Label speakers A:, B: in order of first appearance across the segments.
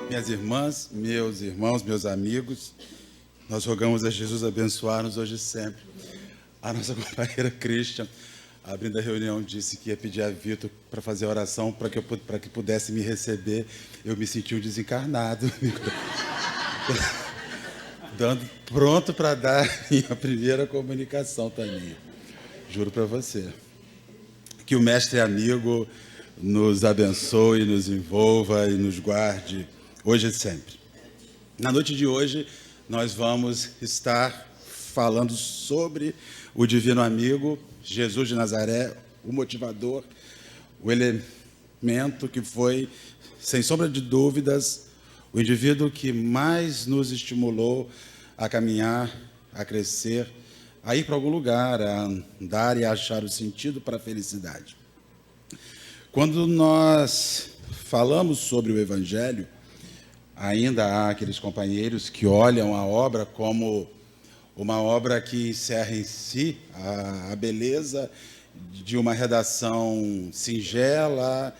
A: Minhas irmãs, meus irmãos, meus amigos, nós rogamos a Jesus abençoar-nos hoje e sempre. A nossa companheira Christian, abrindo a reunião, disse que ia pedir a Vitor para fazer a oração para que pudesse me receber. Eu me senti um desencarnado, pronto para dar a minha primeira comunicação também. Juro para você. Que o mestre amigo nos abençoe, nos envolva e nos guarde hoje e sempre. Na noite de hoje, nós vamos estar falando sobre o divino amigo, Jesus de Nazaré, o motivador, o elemento que foi, sem sombra de dúvidas, o indivíduo que mais nos estimulou a caminhar, a crescer, a ir para algum lugar, a andar e a achar o sentido para a felicidade. Quando nós falamos sobre o Evangelho, ainda há aqueles companheiros que olham a obra como uma obra que encerra em si a beleza de uma redação singela,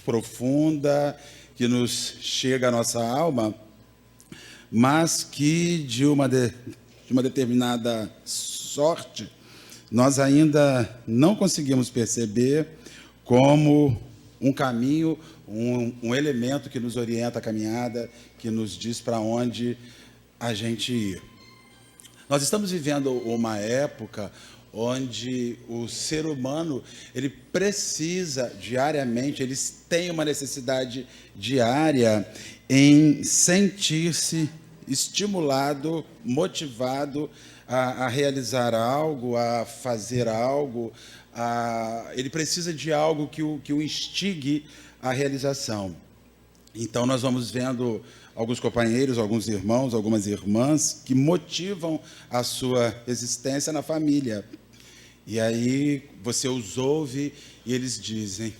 A: profunda, que nos chega à nossa alma, mas que de uma determinada sorte nós ainda não conseguimos perceber como um caminho, um elemento que nos orienta a caminhada, que nos diz para onde a gente ir. Nós estamos vivendo uma época onde o ser humano, ele precisa diariamente, eles têm uma necessidade diária em sentir-se estimulado, motivado a realizar algo, a fazer algo. Ele precisa de algo que o instigue à realização. Então, nós vamos vendo alguns companheiros, alguns irmãos, algumas irmãs que motivam a sua existência na família. E aí você os ouve e eles dizem: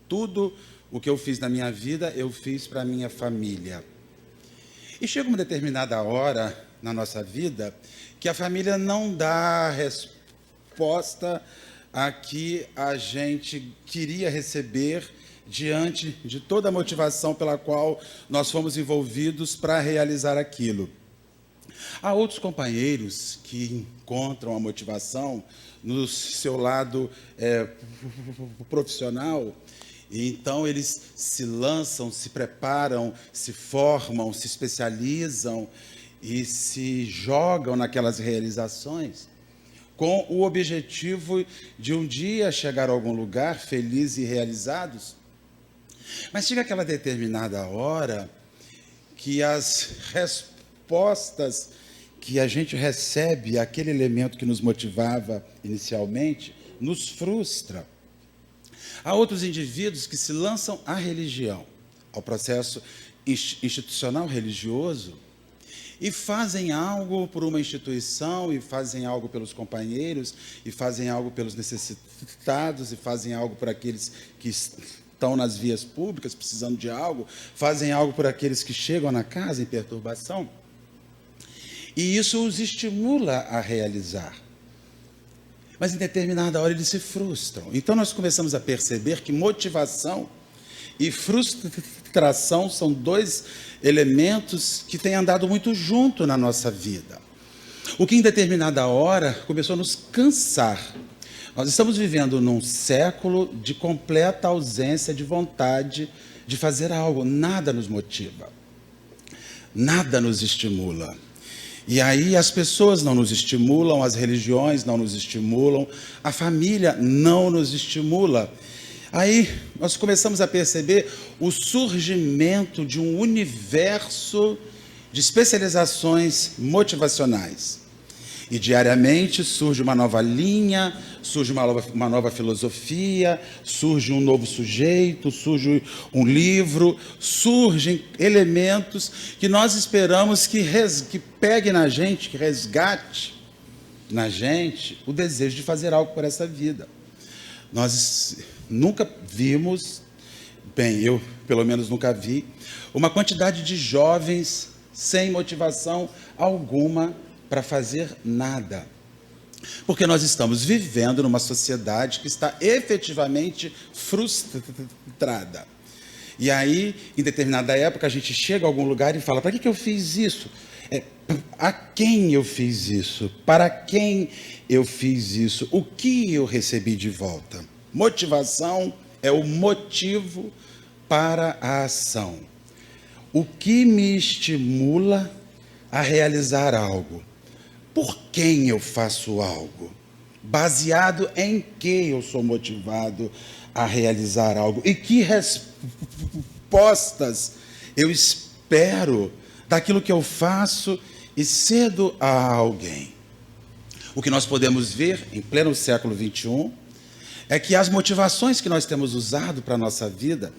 A: tudo o que eu fiz na minha vida, eu fiz para a minha família. E chega uma determinada hora na nossa vida que a família não dá a resposta a que a gente queria receber diante de toda a motivação pela qual nós fomos envolvidos para realizar aquilo. Há outros companheiros que encontram a motivação no seu lado profissional, e então eles se lançam, se preparam, se formam, se especializam e se jogam naquelas realizações com o objetivo de um dia chegar a algum lugar felizes e realizados. Mas chega aquela determinada hora que as respostas que a gente recebe, aquele elemento que nos motivava inicialmente, nos frustra. Há outros indivíduos que se lançam à religião, ao processo institucional religioso, e fazem algo por uma instituição, e fazem algo pelos companheiros, e fazem algo pelos necessitados, e fazem algo por aqueles que estão nas vias públicas precisando de algo, fazem algo por aqueles que chegam na casa em perturbação, e isso os estimula a realizar. Mas em determinada hora eles se frustram. Então nós começamos a perceber que motivação e frustração são dois elementos que têm andado muito junto na nossa vida. O que em determinada hora começou a nos cansar. Nós estamos vivendo num século de completa ausência de vontade de fazer algo. Nada nos motiva. Nada nos estimula. E aí as pessoas não nos estimulam, as religiões não nos estimulam, a família não nos estimula. Aí nós começamos a perceber o surgimento de um universo de especializações motivacionais. E diariamente surge uma nova linha, surge uma nova filosofia, surge um novo sujeito, surge um livro, surgem elementos que nós esperamos que pegue na gente, que resgate na gente o desejo de fazer algo por essa vida. Nós nunca vimos, eu pelo menos nunca vi, uma quantidade de jovens sem motivação alguma para fazer nada. Porque nós estamos vivendo numa sociedade que está efetivamente frustrada. E aí, em determinada época, a gente chega a algum lugar e fala: para que eu fiz isso? A quem eu fiz isso? Para quem eu fiz isso? O que eu recebi de volta? Motivação é o motivo para a ação. O que me estimula a realizar algo? Por quem eu faço algo? Baseado em que eu sou motivado a realizar algo? E que respostas eu espero daquilo que eu faço e cedo a alguém? O que nós podemos ver em pleno século XXI é que as motivações que nós temos usado para a nossa vida,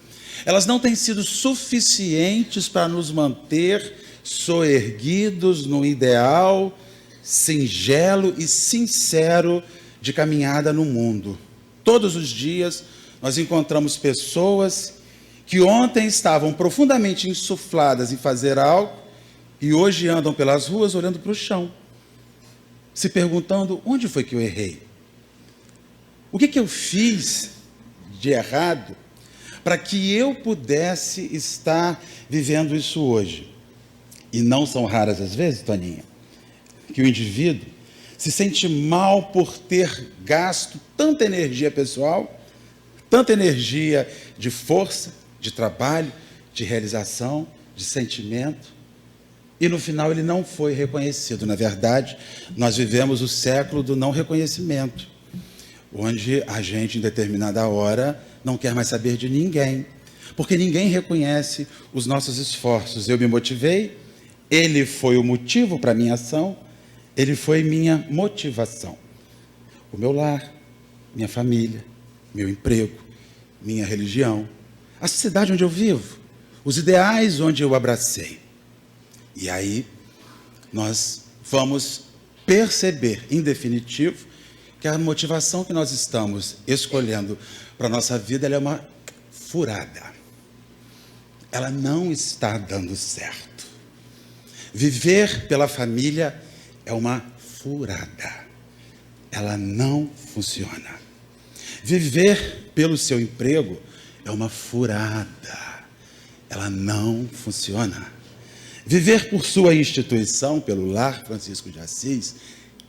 A: elas não têm sido suficientes para nos manter soerguidos no ideal singelo e sincero de caminhada no mundo. Todos os dias nós encontramos pessoas que ontem estavam profundamente insufladas em fazer algo e hoje andam pelas ruas olhando para o chão, se perguntando: onde foi que eu errei? O que eu fiz de errado para que eu pudesse estar vivendo isso hoje? E não são raras as vezes, Toninha, que o indivíduo se sente mal por ter gasto tanta energia pessoal, tanta energia de força, de trabalho, de realização, de sentimento, e no final ele não foi reconhecido. Na verdade, nós vivemos o século do não reconhecimento, onde a gente, em determinada hora, não quer mais saber de ninguém, porque ninguém reconhece os nossos esforços. Eu me motivei, ele foi o motivo para a minha ação, ele foi minha motivação. O meu lar, minha família, meu emprego, minha religião, a sociedade onde eu vivo, os ideais onde eu abracei. E aí, nós vamos perceber, em definitivo, que a motivação que nós estamos escolhendo para a nossa vida, ela é uma furada. Ela não está dando certo. Viver pela família é uma furada. Ela não funciona. Viver pelo seu emprego é uma furada. Ela não funciona. Viver por sua instituição, pelo Lar Francisco de Assis,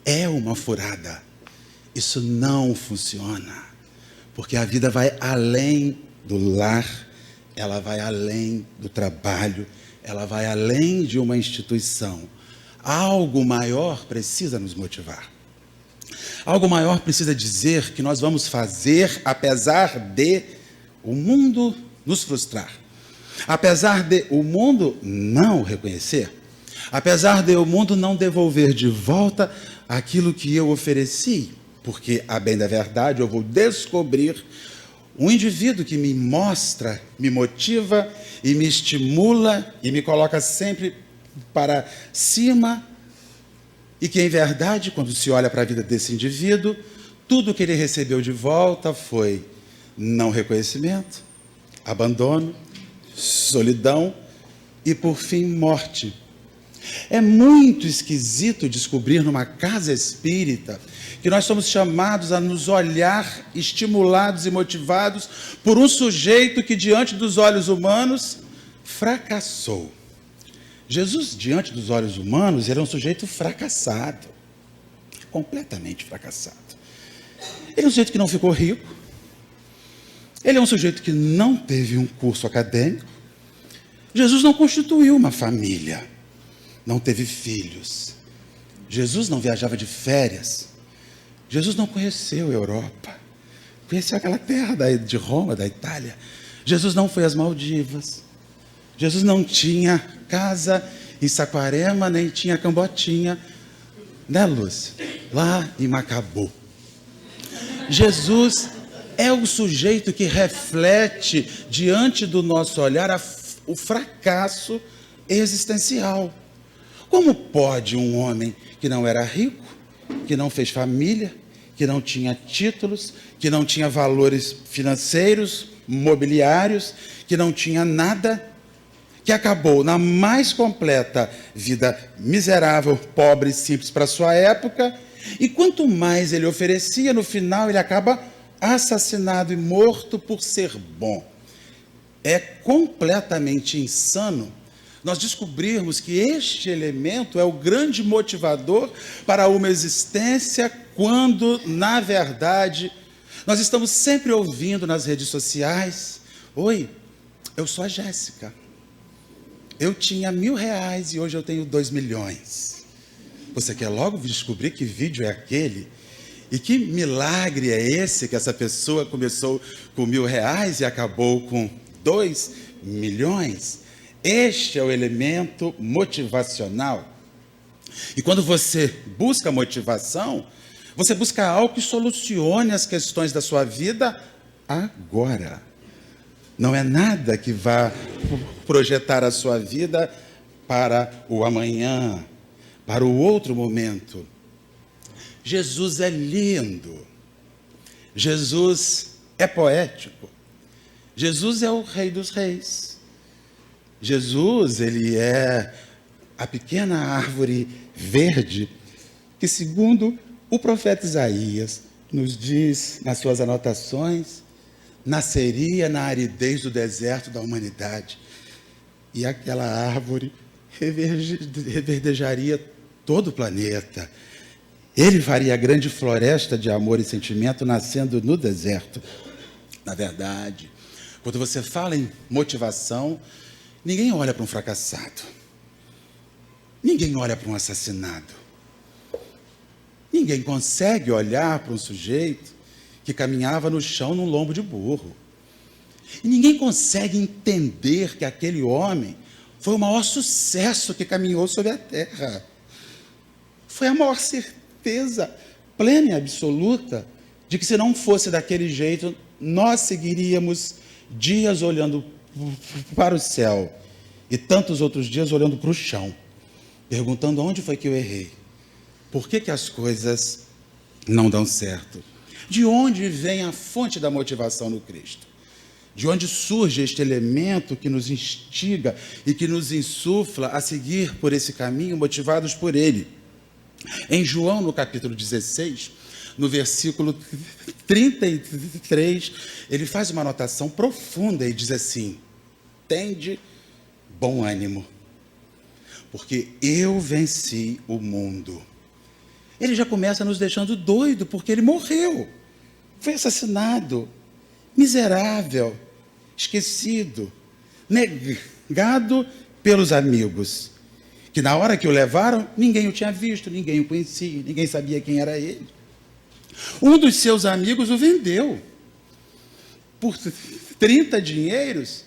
A: é uma furada. Isso não funciona, porque a vida vai além do lar, ela vai além do trabalho, ela vai além de uma instituição. Algo maior precisa nos motivar. Algo maior precisa dizer que nós vamos fazer apesar de o mundo nos frustrar, apesar de o mundo não reconhecer, apesar de o mundo não devolver de volta aquilo que eu ofereci. Porque, a bem da verdade, eu vou descobrir um indivíduo que me mostra, me motiva e me estimula e me coloca sempre para cima, e que, em verdade, quando se olha para a vida desse indivíduo, tudo que ele recebeu de volta foi não reconhecimento, abandono, solidão e, por fim, morte. É muito esquisito descobrir numa casa espírita que nós somos chamados a nos olhar estimulados e motivados por um sujeito que, diante dos olhos humanos, fracassou. Jesus, diante dos olhos humanos, era um sujeito fracassado, completamente fracassado. Ele é um sujeito que não ficou rico, ele é um sujeito que não teve um curso acadêmico. Jesus não constituiu uma família, não teve filhos. Jesus não viajava de férias. Jesus não conheceu a Europa, conheceu aquela terra de Roma, da Itália. Jesus não foi às Maldivas. Jesus não tinha casa em Saquarema, nem tinha Cambotinha, né, Lúcia? Lá em Macabu. Jesus é o sujeito que reflete, diante do nosso olhar, o fracasso existencial. Como pode um homem que não era rico, que não fez família, que não tinha títulos, que não tinha valores financeiros, mobiliários, que não tinha nada, que acabou na mais completa vida miserável, pobre e simples para a sua época, e quanto mais ele oferecia, no final ele acaba assassinado e morto por ser bom. é completamente insano nós descobrirmos que este elemento é o grande motivador para uma existência, quando, na verdade, nós estamos sempre ouvindo nas redes sociais: oi, eu sou a Jéssica, eu tinha R$1.000 e hoje eu tenho 2 milhões. Você quer logo descobrir que vídeo é aquele? E que milagre é esse que essa pessoa começou com R$1.000 e acabou com 2 milhões? Este é o elemento motivacional. E quando você busca motivação, você busca algo que solucione as questões da sua vida agora. Não é nada que vá projetar a sua vida para o amanhã, para o outro momento. Jesus é lindo. Jesus é poético. Jesus é o Rei dos Reis. Jesus, ele é a pequena árvore verde que, segundo o profeta Isaías nos diz nas suas anotações, nasceria na aridez do deserto da humanidade. E aquela árvore reverdejaria todo o planeta. Ele faria a grande floresta de amor e sentimento nascendo no deserto. Na verdade, quando você fala em motivação, ninguém olha para um fracassado. Ninguém olha para um assassinado. Ninguém consegue olhar para um sujeito que caminhava no chão num lombo de burro. E ninguém consegue entender que aquele homem foi o maior sucesso que caminhou sobre a terra. Foi a maior certeza plena e absoluta de que, se não fosse daquele jeito, nós seguiríamos dias olhando para o céu e tantos outros dias olhando para o chão, perguntando: onde foi que eu errei? Por que as coisas não dão certo? De onde vem a fonte da motivação no Cristo? De onde surge este elemento que nos instiga e que nos insufla a seguir por esse caminho, motivados por Ele? Em João, no capítulo 16, no versículo 33, ele faz uma anotação profunda e diz assim: tende bom ânimo, porque eu venci o mundo. Ele já começa nos deixando doido, porque ele morreu, foi assassinado, miserável, esquecido, negado pelos amigos, que na hora que o levaram, ninguém o tinha visto, ninguém o conhecia, ninguém sabia quem era ele. Um dos seus amigos o vendeu por 30 dinheiros,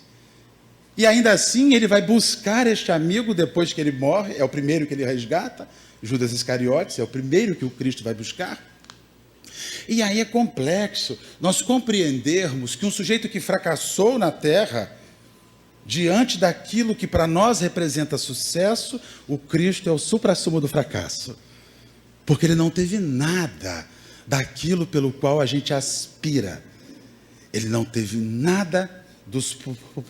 A: e ainda assim ele vai buscar este amigo depois que ele morre. É o primeiro que ele resgata, Judas Iscariotes, é o primeiro que o Cristo vai buscar. E aí é complexo nós compreendermos que um sujeito que fracassou na terra, diante daquilo que para nós representa sucesso, o Cristo é o suprassumo do fracasso, porque ele não teve nada daquilo pelo qual a gente aspira. Ele não teve nada dos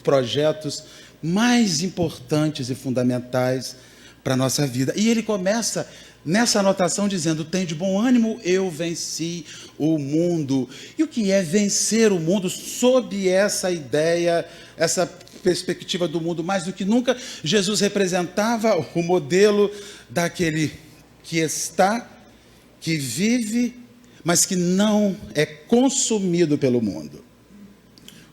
A: projetos mais importantes e fundamentais para a nossa vida. E ele começa nessa anotação dizendo: tem de bom ânimo, eu venci o mundo. E o que é vencer o mundo? Sob essa ideia, essa perspectiva do mundo, mais do que nunca, Jesus representava o modelo daquele que está, que vive, mas que não é consumido pelo mundo.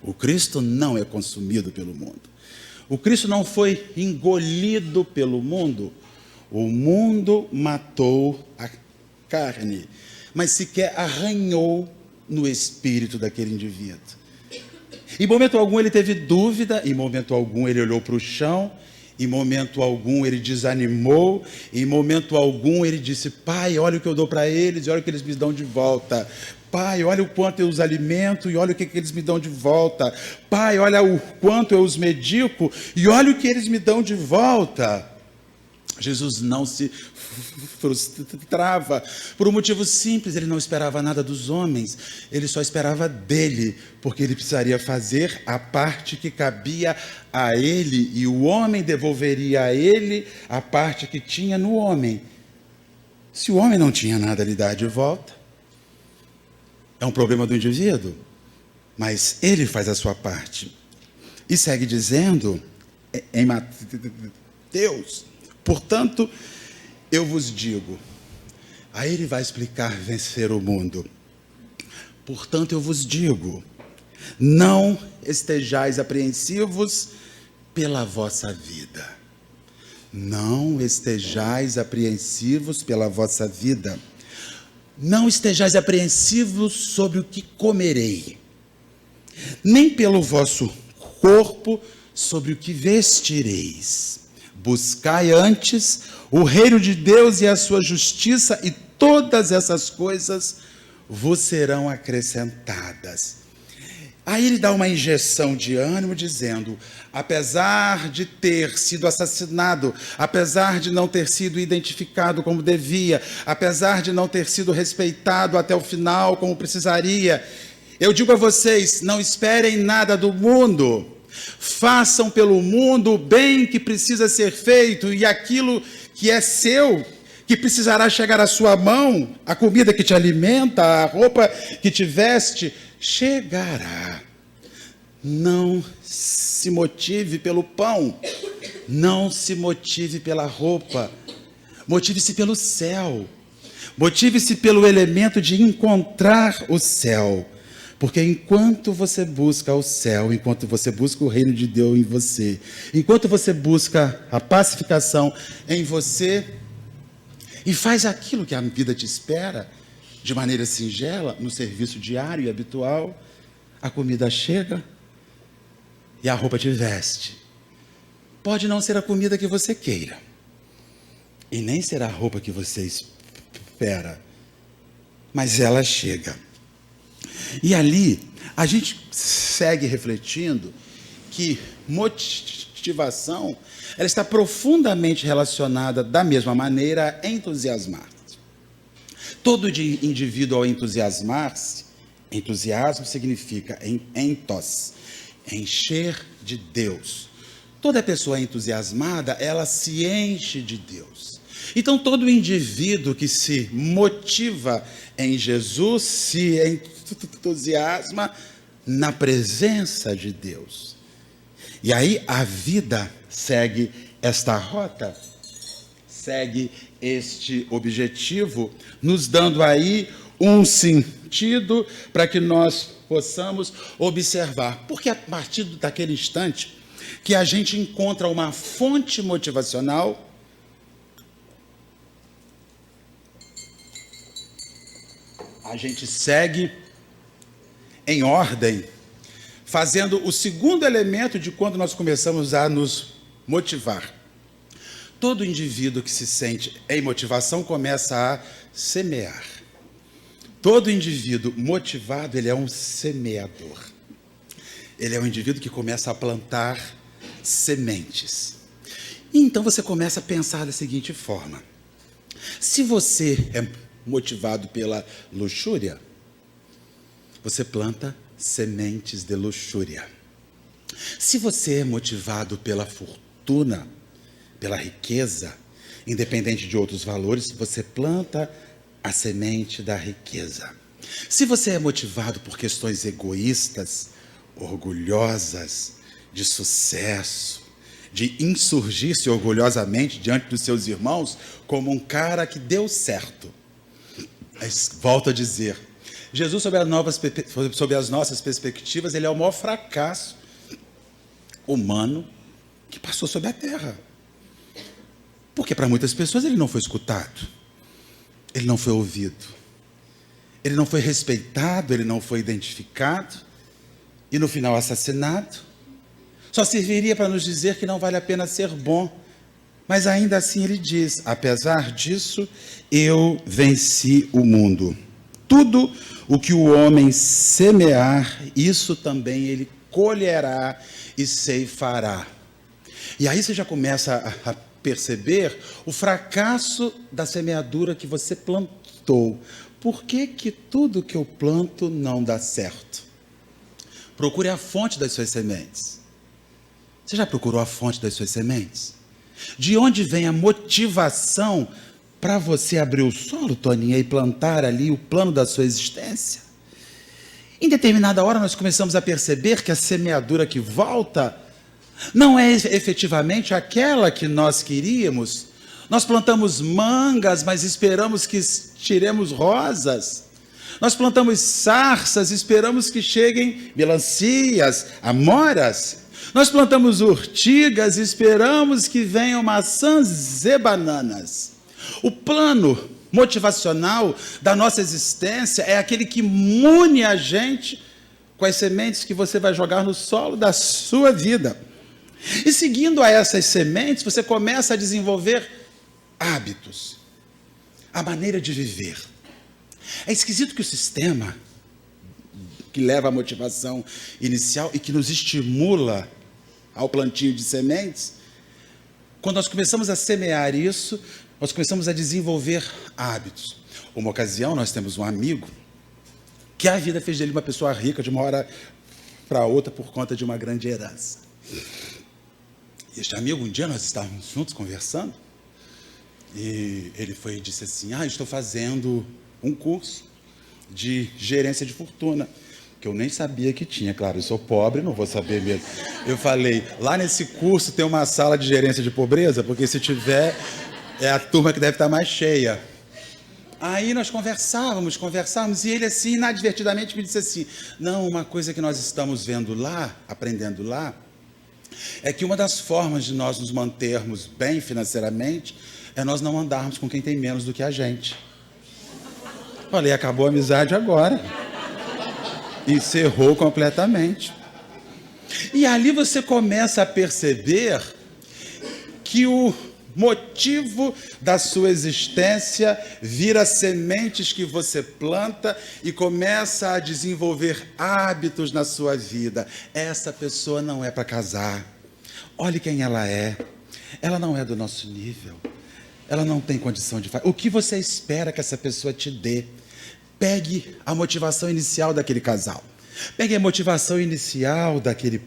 A: O Cristo não é consumido pelo mundo. O Cristo não foi engolido pelo mundo. O mundo matou a carne, mas sequer arranhou no espírito daquele indivíduo. Em momento algum ele teve dúvida, em momento algum ele olhou para o chão, em momento algum ele desanimou, em momento algum ele disse: Pai, olha o que eu dou para eles e olha o que eles me dão de volta. Pai, olha o quanto eu os alimento e olha o que eles me dão de volta. Pai, olha o quanto eu os medico e olha o que eles me dão de volta. Jesus não se frustrava por um motivo simples: ele não esperava nada dos homens, ele só esperava dele, porque ele precisaria fazer a parte que cabia a ele, e o homem devolveria a ele a parte que tinha no homem. Se o homem não tinha nada a lhe dar de volta, é um problema do indivíduo, mas ele faz a sua parte. E segue dizendo, em Mateus, portanto, eu vos digo, aí ele vai explicar vencer o mundo. Portanto, eu vos digo, não estejais apreensivos pela vossa vida. Não estejais apreensivos pela vossa vida. Não estejais apreensivos sobre o que comerei, nem pelo vosso corpo sobre o que vestireis. Buscai antes o reino de Deus e a sua justiça, e todas essas coisas vos serão acrescentadas. Aí ele dá uma injeção de ânimo, dizendo, apesar de ter sido assassinado, apesar de não ter sido identificado como devia, apesar de não ter sido respeitado até o final como precisaria, eu digo a vocês, não esperem nada do mundo, façam pelo mundo o bem que precisa ser feito, e aquilo que é seu, que precisará chegar à sua mão, a comida que te alimenta, a roupa que te veste, chegará. Não se motive pelo pão, não se motive pela roupa, motive-se pelo céu, motive-se pelo elemento de encontrar o céu, porque enquanto você busca o céu, enquanto você busca o reino de Deus em você, enquanto você busca a pacificação em você, e faz aquilo que a vida te espera, de maneira singela, no serviço diário e habitual, a comida chega e a roupa te veste. Pode não ser a comida que você queira, e nem ser a roupa que você espera, mas ela chega. E ali, a gente segue refletindo que motivação, ela está profundamente relacionada, da mesma maneira, a entusiasmar. Todo indivíduo ao entusiasmar-se, entusiasmo significa entos, encher de Deus. Toda pessoa entusiasmada, ela se enche de Deus. Então, todo indivíduo que se motiva em Jesus, se entusiasma na presença de Deus. E aí a vida segue esta rota, segue este objetivo, nos dando aí um sentido para que nós possamos observar. Porque a partir daquele instante que a gente encontra uma fonte motivacional, a gente segue em ordem, fazendo o segundo elemento de quando nós começamos a nos motivar. Todo indivíduo que se sente em motivação começa a semear. Todo indivíduo motivado, ele é um semeador. Ele é um indivíduo que começa a plantar sementes. E então você começa a pensar da seguinte forma: se você é motivado pela luxúria, você planta sementes de luxúria. Se você é motivado pela fortuna, pela riqueza, independente de outros valores, você planta a semente da riqueza. Se você é motivado por questões egoístas, orgulhosas, de sucesso, de insurgir-se orgulhosamente diante dos seus irmãos como um cara que deu certo. Mas, volto a dizer, Jesus, sob as nossas perspectivas, ele é o maior fracasso humano que passou sobre a terra. Porque para muitas pessoas ele não foi escutado, ele não foi ouvido, ele não foi respeitado, ele não foi identificado, e no final assassinado. Só serviria para nos dizer que não vale a pena ser bom. Mas ainda assim ele diz: apesar disso, eu venci o mundo. Tudo o que o homem semear, isso também ele colherá e ceifará. E aí você já começa a perceber o fracasso da semeadura que você plantou. Por que que tudo que eu planto não dá certo? Procure a fonte das suas sementes. Você já procurou a fonte das suas sementes? De onde vem a motivação para você abrir o solo, Toninha, e plantar ali o plano da sua existência? Em determinada hora nós começamos a perceber que a semeadura que volta não é efetivamente aquela que nós queríamos. Nós plantamos mangas, mas esperamos que tiremos rosas. Nós plantamos sarças, esperamos que cheguem melancias, amoras. Nós plantamos urtigas, esperamos que venham maçãs e bananas. O plano motivacional da nossa existência é aquele que une a gente com as sementes que você vai jogar no solo da sua vida. E seguindo a essas sementes, você começa a desenvolver hábitos, a maneira de viver. É esquisito que o sistema que leva à motivação inicial e que nos estimula ao plantio de sementes, quando nós começamos a semear isso, nós começamos a desenvolver hábitos. Uma ocasião, nós temos um amigo que a vida fez dele uma pessoa rica de uma hora para outra por conta de uma grande herança. E este amigo, um dia nós estávamos juntos conversando, e ele foi e disse assim: estou fazendo um curso de gerência de fortuna, que eu nem sabia que tinha. Claro, eu sou pobre, não vou saber mesmo. Eu falei, lá nesse curso tem uma sala de gerência de pobreza, porque se tiver, é a turma que deve estar mais cheia. Aí nós conversávamos, e ele assim, inadvertidamente me disse assim: não, uma coisa que nós estamos vendo lá, aprendendo lá, é que uma das formas de nós nos mantermos bem financeiramente é nós não andarmos com quem tem menos do que a gente. Falei, acabou a amizade agora. Encerrou completamente. E ali você começa a perceber que o motivo da sua existência vira sementes que você planta e começa a desenvolver hábitos na sua vida. Essa pessoa não é para casar. Olhe quem ela é. Ela não é do nosso nível. Ela não tem condição de fazer. O que você espera que essa pessoa te dê? Pegue a motivação inicial daquele casal. Pegue a motivação inicial daquele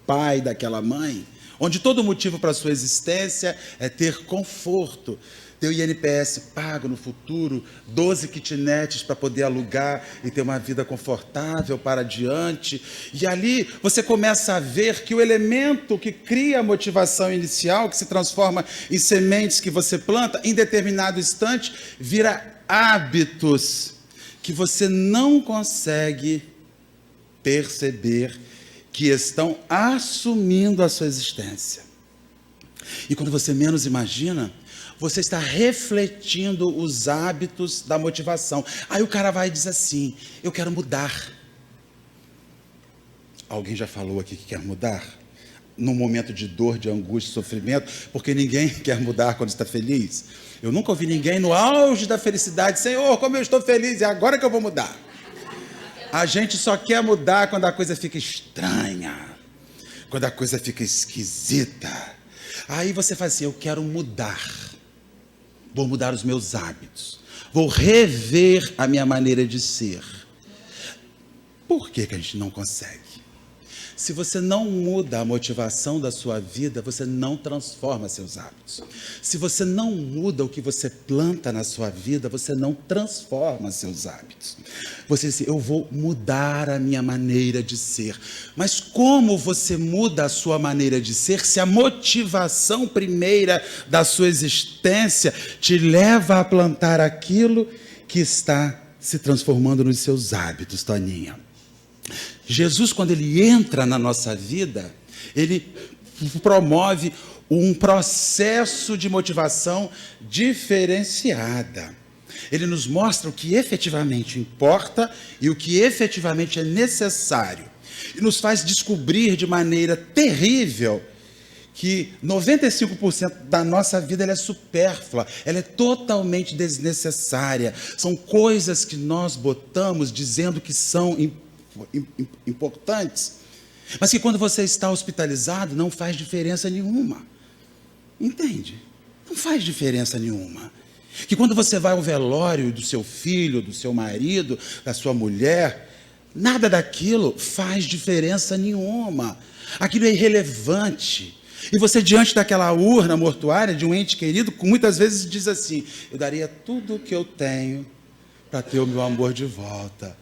A: pai, daquela mãe, onde todo motivo para a sua existência é ter conforto, ter o INPS pago no futuro, 12 kitnets para poder alugar e ter uma vida confortável para adiante. E ali você começa a ver que o elemento que cria a motivação inicial, que se transforma em sementes que você planta, em determinado instante, vira hábitos que você não consegue perceber que estão assumindo a sua existência. E quando você menos imagina, você está refletindo os hábitos da motivação. Aí o cara vai e diz assim: eu quero mudar. Alguém já falou aqui que quer mudar? Num momento de dor, de angústia, de sofrimento, porque ninguém quer mudar quando está feliz. Eu nunca ouvi ninguém no auge da felicidade: Senhor, como eu estou feliz, é agora que eu vou mudar. A gente só quer mudar quando a coisa fica estranha, quando a coisa fica esquisita. Aí você faz assim: eu quero mudar, vou mudar os meus hábitos, vou rever a minha maneira de ser. Por que a gente não consegue? Se você não muda a motivação da sua vida, você não transforma seus hábitos. Se você não muda o que você planta na sua vida, você não transforma seus hábitos. Você diz: eu vou mudar a minha maneira de ser. Mas como você muda a sua maneira de ser se a motivação primeira da sua existência te leva a plantar aquilo que está se transformando nos seus hábitos, Toninha? Jesus, quando ele entra na nossa vida, ele promove um processo de motivação diferenciada. Ele nos mostra o que efetivamente importa e o que efetivamente é necessário. E nos faz descobrir de maneira terrível que 95% da nossa vida ela é supérflua, ela é totalmente desnecessária. São coisas que nós botamos dizendo que são importantes, mas que quando você está hospitalizado não faz diferença nenhuma. Entende? Não faz diferença nenhuma. Que quando você vai ao velório do seu filho, do seu marido, da sua mulher, nada daquilo faz diferença nenhuma. Aquilo é irrelevante. E você, diante daquela urna mortuária de um ente querido, muitas vezes diz assim: eu daria tudo o que eu tenho para ter o meu amor de volta.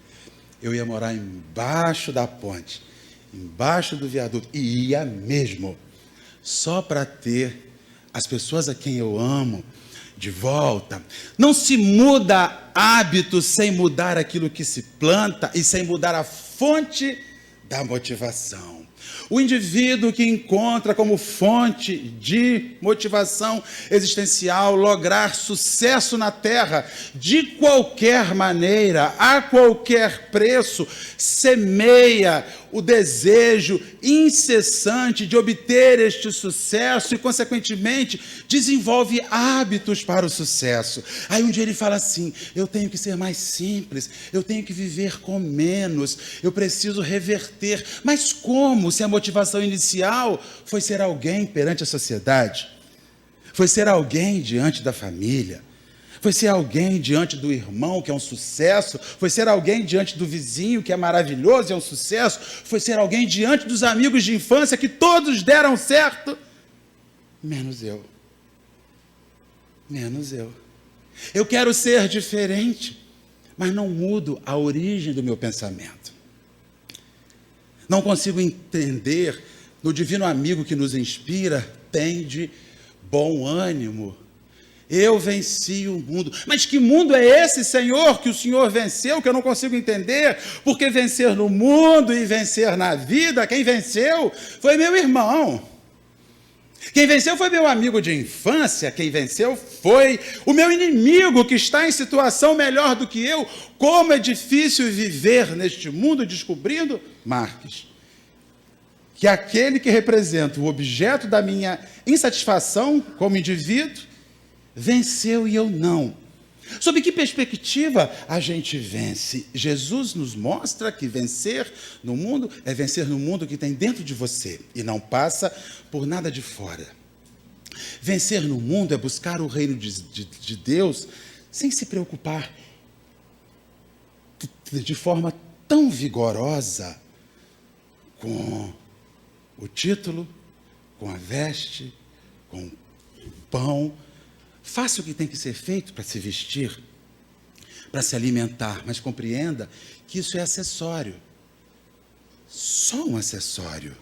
A: eu ia morar embaixo da ponte, embaixo do viaduto, e ia mesmo, só para ter as pessoas a quem eu amo de volta. Não se muda hábito sem mudar aquilo que se planta e sem mudar a fonte da motivação. O indivíduo que encontra como fonte de motivação existencial lograr sucesso na terra, de qualquer maneira, a qualquer preço, semeia o desejo incessante de obter este sucesso e, consequentemente, desenvolve hábitos para o sucesso. Aí um dia ele fala assim: eu tenho que ser mais simples, eu tenho que viver com menos, eu preciso reverter. Mas como, se a motivação inicial foi ser alguém perante a sociedade, foi ser alguém diante da família, foi ser alguém diante do irmão, que é um sucesso, foi ser alguém diante do vizinho, que é maravilhoso e é um sucesso, foi ser alguém diante dos amigos de infância, que todos deram certo, menos eu. Menos eu. Eu quero ser diferente, mas não mudo a origem do meu pensamento. Não consigo entender no divino amigo que nos inspira, tem de bom ânimo. Eu venci o mundo. Mas que mundo é esse, Senhor, que o Senhor venceu, que eu não consigo entender? Porque vencer no mundo e vencer na vida, quem venceu foi meu irmão. Quem venceu foi meu amigo de infância, quem venceu foi o meu inimigo, que está em situação melhor do que eu. Como é difícil viver neste mundo descobrindo, Marques, que aquele que representa o objeto da minha insatisfação como indivíduo, venceu e eu não. Sob que perspectiva a gente vence? Jesus nos mostra que vencer no mundo é vencer no mundo que tem dentro de você e não passa por nada de fora. Vencer no mundo é buscar o reino de Deus sem se preocupar de forma tão vigorosa com o título, com a veste, com o pão. Faça o que tem que ser feito para se vestir, para se alimentar, mas compreenda que isso é acessório. Só um acessório.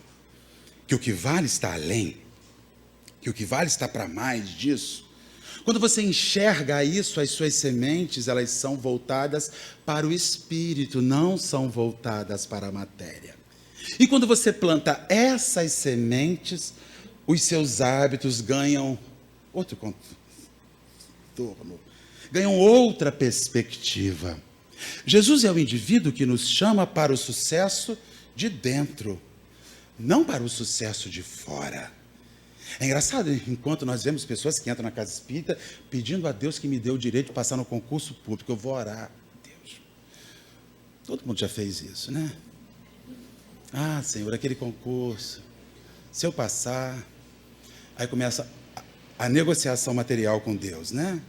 A: Que o que vale está além. Que o que vale está para mais disso. Quando você enxerga isso, as suas sementes, elas são voltadas para o espírito, não são voltadas para a matéria. E quando você planta essas sementes, os seus hábitos ganham outro contorno. Ganham outra perspectiva. Jesus é o indivíduo que nos chama para o sucesso de dentro, não para o sucesso de fora. É engraçado, enquanto nós vemos pessoas que entram na casa espírita pedindo a Deus que me dê o direito de passar no concurso público, eu vou orar a Deus. Todo mundo já fez isso, né? Ah, Senhor, aquele concurso, se eu passar, aí começa a negociação material com Deus, né?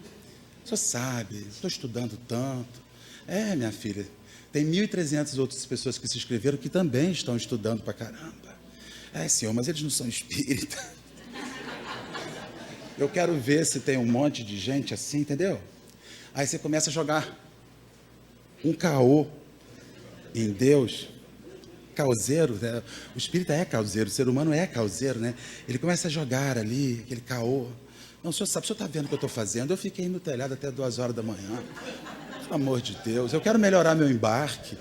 A: O senhor sabe, estou estudando tanto. É, minha filha, tem 1.300 outras pessoas que se inscreveram que também estão estudando pra caramba. É, Senhor, mas eles não são espíritas. Eu quero ver se tem um monte de gente assim, entendeu? Aí você começa a jogar um caô em Deus. Causeiro, né? O espírita é causeiro, o ser humano é causeiro, né? Ele começa a jogar ali, aquele caô. Não, o senhor sabe, o senhor está vendo o que eu estou fazendo? Eu fiquei no telhado até 2 horas da manhã. Pelo amor de Deus, eu quero melhorar meu embarque.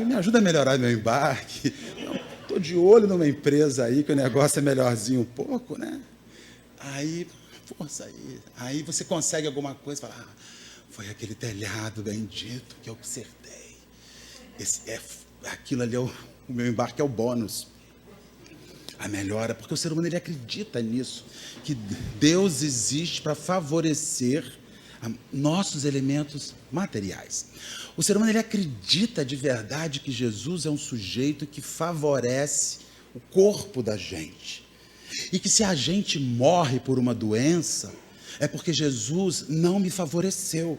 A: Me ajuda a melhorar meu embarque. Estou de olho numa empresa aí, que o negócio é melhorzinho um pouco, né? Aí, força aí. Aí você consegue alguma coisa, fala, foi aquele telhado bendito que eu acertei. Aquilo ali, o meu embarque é o bônus. A melhora, porque o ser humano ele acredita nisso, que Deus existe para favorecer nossos elementos materiais. O ser humano ele acredita de verdade que Jesus é um sujeito que favorece o corpo da gente. E que se a gente morre por uma doença, é porque Jesus não me favoreceu.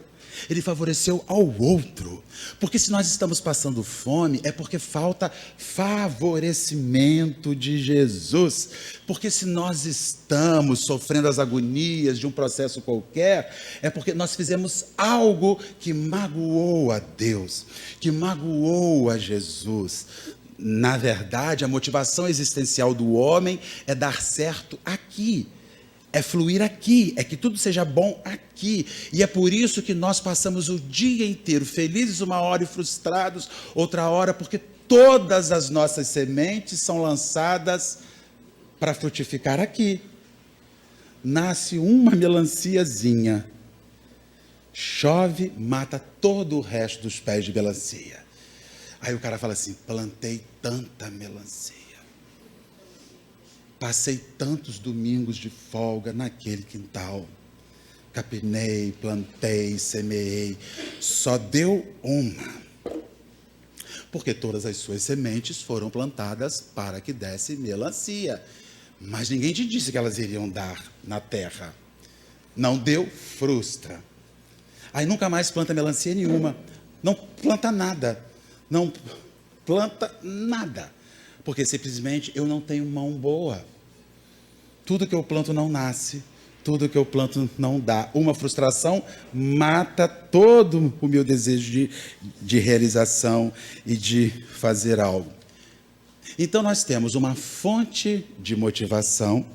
A: Ele favoreceu ao outro. Porque se nós estamos passando fome, é porque falta favorecimento de Jesus. Porque se nós estamos sofrendo as agonias de um processo qualquer, é porque nós fizemos algo que magoou a Deus, que magoou a Jesus. Na verdade, a motivação existencial do homem é dar certo aqui. É fluir aqui, é que tudo seja bom aqui. E é por isso que nós passamos o dia inteiro felizes uma hora e frustrados outra hora, porque todas as nossas sementes são lançadas para frutificar aqui. Nasce uma melanciazinha, chove, mata todo o resto dos pés de melancia. Aí o cara fala assim: plantei tanta melancia. Passei tantos domingos de folga naquele quintal. Capinei, plantei, semeei. Só deu uma. Porque todas as suas sementes foram plantadas para que desse melancia. Mas ninguém te disse que elas iriam dar na terra. Não deu, frustra. Aí nunca mais planta melancia nenhuma. Não planta nada. Não planta nada. Porque simplesmente eu não tenho mão boa. Tudo que eu planto não nasce, tudo que eu planto não dá. Uma frustração mata todo o meu desejo de realização e de fazer algo. Então nós temos uma fonte de motivação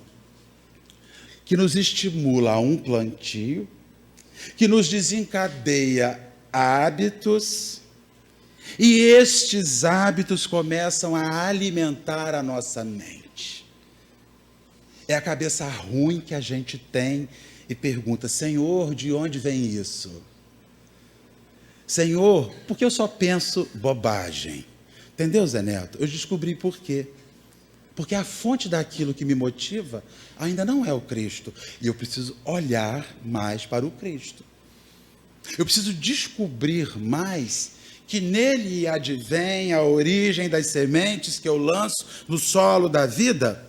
A: que nos estimula a um plantio, que nos desencadeia hábitos, e estes hábitos começam a alimentar a nossa mente. É a cabeça ruim que a gente tem e pergunta: Senhor, de onde vem isso? Senhor, por que eu só penso bobagem? Entendeu, Zé Neto? Eu descobri por quê. Porque a fonte daquilo que me motiva ainda não é o Cristo. E eu preciso olhar mais para o Cristo. Eu preciso descobrir mais que nele advém a origem das sementes que eu lanço no solo da vida,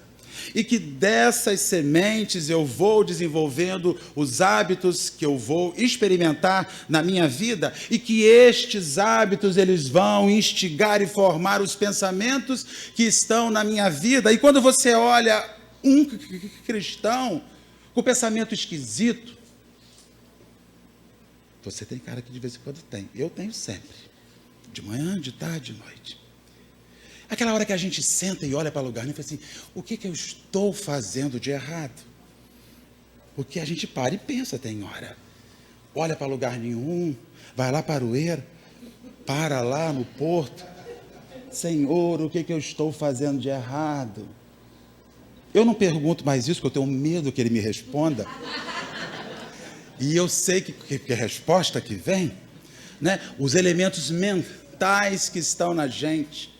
A: e que dessas sementes eu vou desenvolvendo os hábitos que eu vou experimentar na minha vida, e que estes hábitos eles vão instigar e formar os pensamentos que estão na minha vida. E quando você olha um cristão com pensamento esquisito, você tem cara que de vez em quando tem, eu tenho sempre. De manhã, de tarde, de noite. Aquela hora que a gente senta e olha para o lugar e fala assim: o que eu estou fazendo de errado? Porque a gente para e pensa, tem hora. Olha para lugar nenhum, vai lá para o Aroeira, para lá no porto. Senhor, o que eu estou fazendo de errado? Eu não pergunto mais isso, porque eu tenho medo que ele me responda. E eu sei que a resposta que vem, né? Os elementos mentais que estão na gente.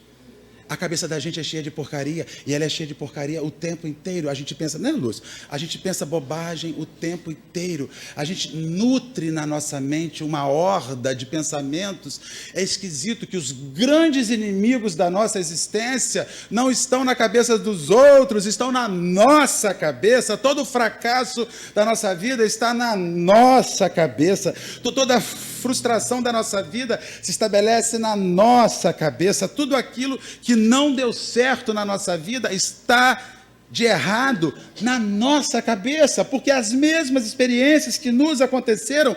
A: A cabeça da gente é cheia de porcaria, e ela é cheia de porcaria o tempo inteiro. A gente pensa, né, Lúcio? A gente pensa bobagem o tempo inteiro. A gente nutre na nossa mente uma horda de pensamentos. É esquisito que os grandes inimigos da nossa existência não estão na cabeça dos outros, estão na nossa cabeça. Todo o fracasso da nossa vida está na nossa cabeça. Toda a frustração da nossa vida se estabelece na nossa cabeça. Tudo aquilo que não deu certo na nossa vida está de errado na nossa cabeça, porque as mesmas experiências que nos aconteceram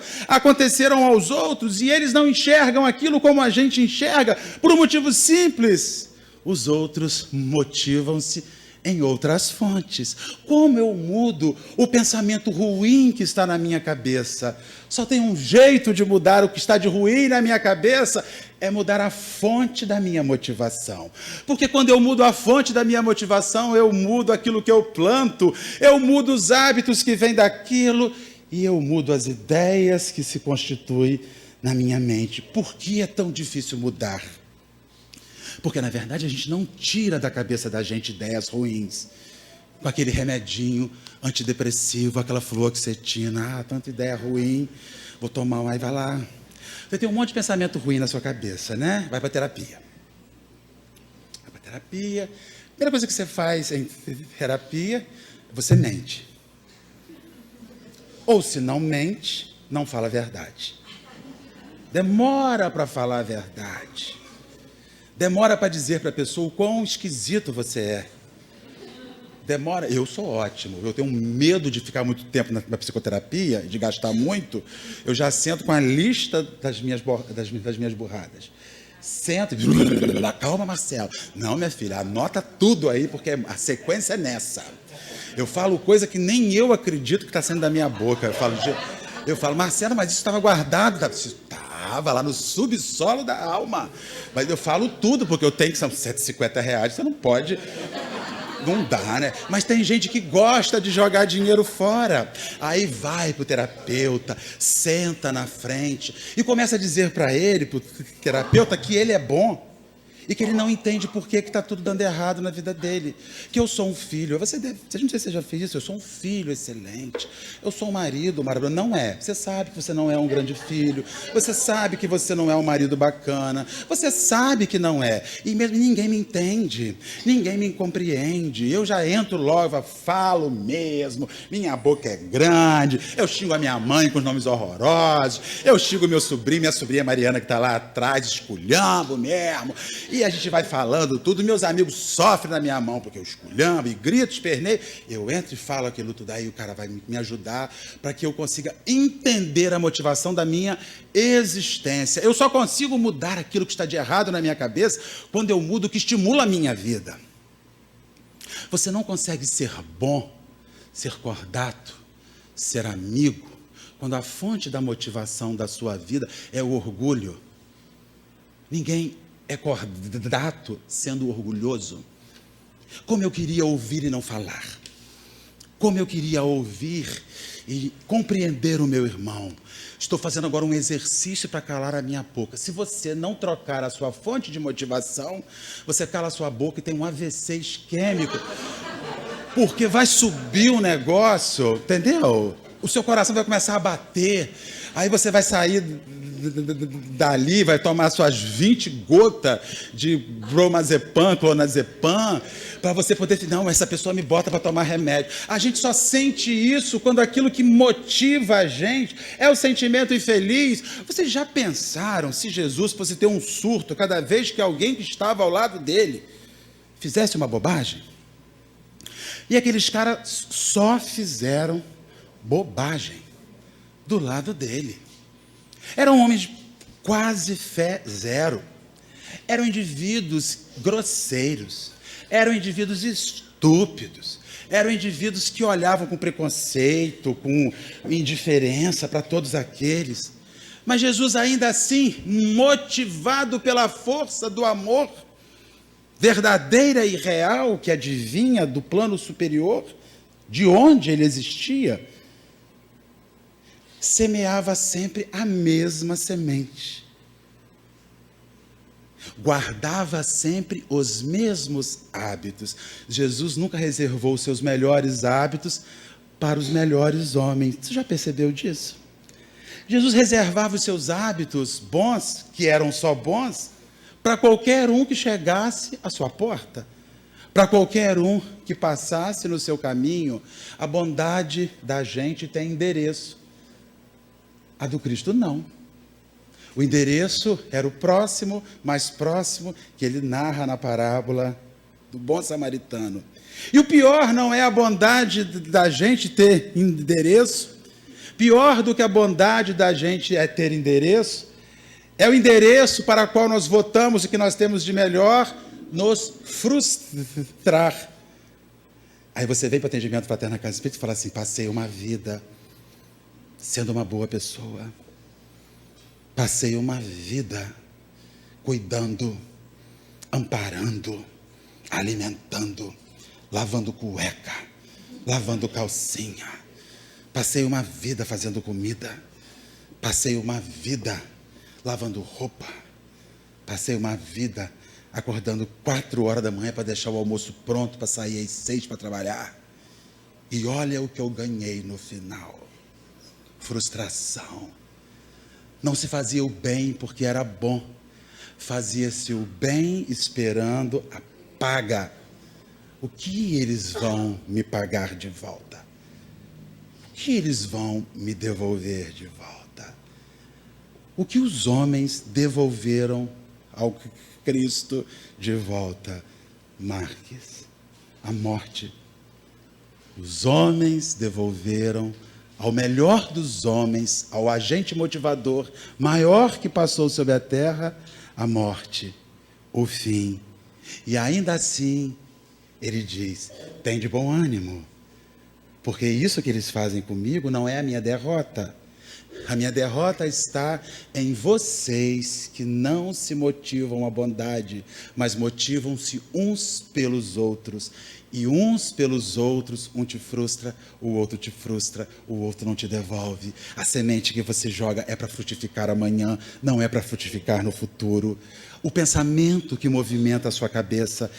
A: aos outros, e eles não enxergam aquilo como a gente enxerga, por um motivo simples: os outros motivam-se em outras fontes. Como eu mudo o pensamento ruim que está na minha cabeça? Só tem um jeito de mudar o que está de ruim na minha cabeça: é mudar a fonte da minha motivação. Porque quando eu mudo a fonte da minha motivação, eu mudo aquilo que eu planto, eu mudo os hábitos que vêm daquilo, e eu mudo as ideias que se constituem na minha mente. Por que é tão difícil mudar? Porque, na verdade, a gente não tira da cabeça da gente ideias ruins, com aquele remedinho antidepressivo, aquela fluoxetina. Tanta ideia ruim, vou tomar um, aí vai lá. Você tem um monte de pensamento ruim na sua cabeça, né? Vai para terapia. Vai para terapia. A primeira coisa que você faz em terapia, você mente. Ou se não mente, não fala a verdade. Demora para falar a verdade. Demora para dizer para a pessoa o quão esquisito você é. Demora. Eu sou ótimo. Eu tenho medo de ficar muito tempo na psicoterapia, de gastar muito. Eu já sento com a lista das minhas burradas. Sento e... Calma, Marcelo. Não, minha filha, anota tudo aí, porque a sequência é nessa. Eu falo coisa que nem eu acredito que está saindo da minha boca. Eu falo, Marcelo, mas isso estava guardado. Estava lá no subsolo da alma. Mas eu falo tudo, porque eu tenho que... São R$150, você não pode... Não dá, né? Mas tem gente que gosta de jogar dinheiro fora. Aí vai pro terapeuta, senta na frente e começa a dizer para ele, pro terapeuta, que ele é bom e que ele não entende por que está tudo dando errado na vida dele. Que eu sou um filho. Não sei se você já fez isso. Eu sou um filho excelente. Eu sou um marido maravilhoso. Não é. Você sabe que você não é um grande filho. Você sabe que você não é um marido bacana. Você sabe que não é. E mesmo ninguém me entende. Ninguém me compreende. Eu já entro logo, falo mesmo. Minha boca é grande. Eu xingo a minha mãe com os nomes horrorosos. Eu xingo meu sobrinho, minha sobrinha Mariana, que está lá atrás, esculhambo mesmo. E a gente vai falando tudo, meus amigos sofrem na minha mão, porque eu esculhambo e grito, esperneio. Eu entro e falo aquilo tudo, aí o cara vai me ajudar para que eu consiga entender a motivação da minha existência. Eu só consigo mudar aquilo que está de errado na minha cabeça quando eu mudo o que estimula a minha vida. Você não consegue ser bom, ser cordato, ser amigo, quando a fonte da motivação da sua vida é o orgulho. Ninguém é cordato sendo orgulhoso. Como eu queria ouvir e não falar. Como eu queria ouvir e compreender o meu irmão. Estou fazendo agora um exercício para calar a minha boca. Se você não trocar a sua fonte de motivação, você cala a sua boca e tem um AVC isquêmico. Porque vai subir o negócio, entendeu? O seu coração vai começar a bater. Aí você vai sair dali, vai tomar suas 20 gotas de bromazepam, clonazepam, para você poder dizer, não, essa pessoa me bota para tomar remédio. A gente só sente isso quando aquilo que motiva a gente é o sentimento infeliz. Vocês já pensaram se Jesus fosse ter um surto cada vez que alguém que estava ao lado dele fizesse uma bobagem? E aqueles caras só fizeram bobagem do lado dele. Eram homens quase fé zero. Eram indivíduos grosseiros. Eram indivíduos estúpidos. Eram indivíduos que olhavam com preconceito, com indiferença para todos aqueles. Mas Jesus, ainda assim, motivado pela força do amor verdadeira e real que advinha do plano superior, de onde ele existia, semeava sempre a mesma semente. Guardava sempre os mesmos hábitos. Jesus nunca reservou os seus melhores hábitos para os melhores homens. Você já percebeu disso? Jesus reservava os seus hábitos bons, que eram só bons, para qualquer um que chegasse à sua porta. Para qualquer um que passasse no seu caminho. A bondade da gente tem endereço. A do Cristo não. O endereço era o próximo, mais próximo, que ele narra na parábola do bom samaritano. E o pior não é a bondade da gente ter endereço. Pior do que a bondade da gente é ter endereço. É o endereço para o qual nós votamos e que nós temos de melhor nos frustrar. Aí você vem para o atendimento fraterno na Casa Espírita e fala assim, passei uma vida sendo uma boa pessoa. Passei uma vida cuidando, amparando, alimentando, lavando cueca, lavando calcinha. Passei uma vida fazendo comida. Passei uma vida lavando roupa. Passei uma vida acordando 4 horas da manhã para deixar o almoço pronto para sair às 6 para trabalhar. E olha o que eu ganhei no final. Frustração. Não se fazia o bem porque era bom. Fazia-se o bem esperando a paga. O que eles vão me pagar de volta? que eles vão me devolver de volta? O que os homens devolveram ao Cristo de volta? Marques, a morte. Os homens devolveram ao melhor dos homens, ao agente motivador maior que passou sobre a terra, a morte, o fim. E ainda assim, ele diz: tem de bom ânimo, porque isso que eles fazem comigo não é a minha derrota. A minha derrota está em vocês que não se motivam à bondade, mas motivam-se uns pelos outros. E uns pelos outros, um te frustra, o outro te frustra, o outro não te devolve. A semente que você joga é para frutificar amanhã, não é para frutificar no futuro. O pensamento que movimenta a sua cabeça,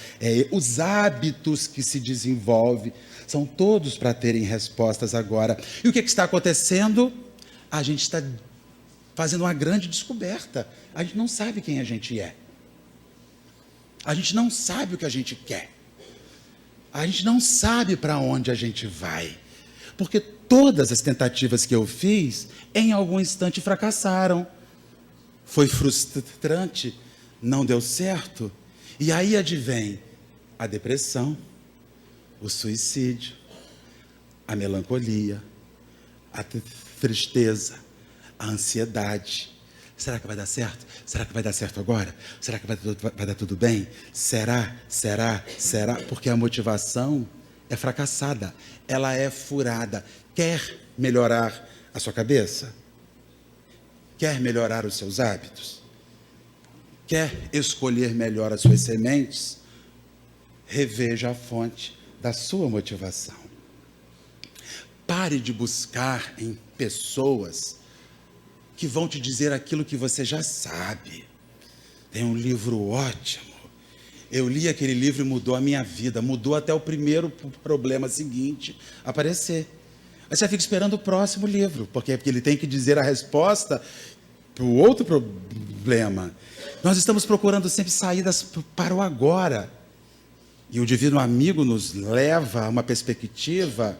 A: os hábitos que se desenvolvem, são todos para terem respostas agora. E o que está acontecendo? A gente está fazendo uma grande descoberta. A gente não sabe quem a gente é. A gente não sabe o que a gente quer. A gente não sabe para onde a gente vai. Porque todas as tentativas que eu fiz, em algum instante fracassaram. Foi frustrante, não deu certo. E aí advém a depressão, o suicídio, a melancolia, a tristeza, a ansiedade. Será que vai dar certo? Será que vai dar certo agora? Será que vai dar tudo bem? Será? Porque a motivação é fracassada, ela é furada. Quer melhorar a sua cabeça? Quer melhorar os seus hábitos? Quer escolher melhor as suas sementes? Reveja a fonte da sua motivação. Pare de buscar em pessoas que vão te dizer aquilo que você já sabe. Tem um livro ótimo. Eu li aquele livro e mudou a minha vida. Mudou até o primeiro problema seguinte aparecer. Aí você fica esperando o próximo livro, porque ele tem que dizer a resposta para o outro problema. Nós estamos procurando sempre saídas para o agora. E o Divino Amigo nos leva a uma perspectiva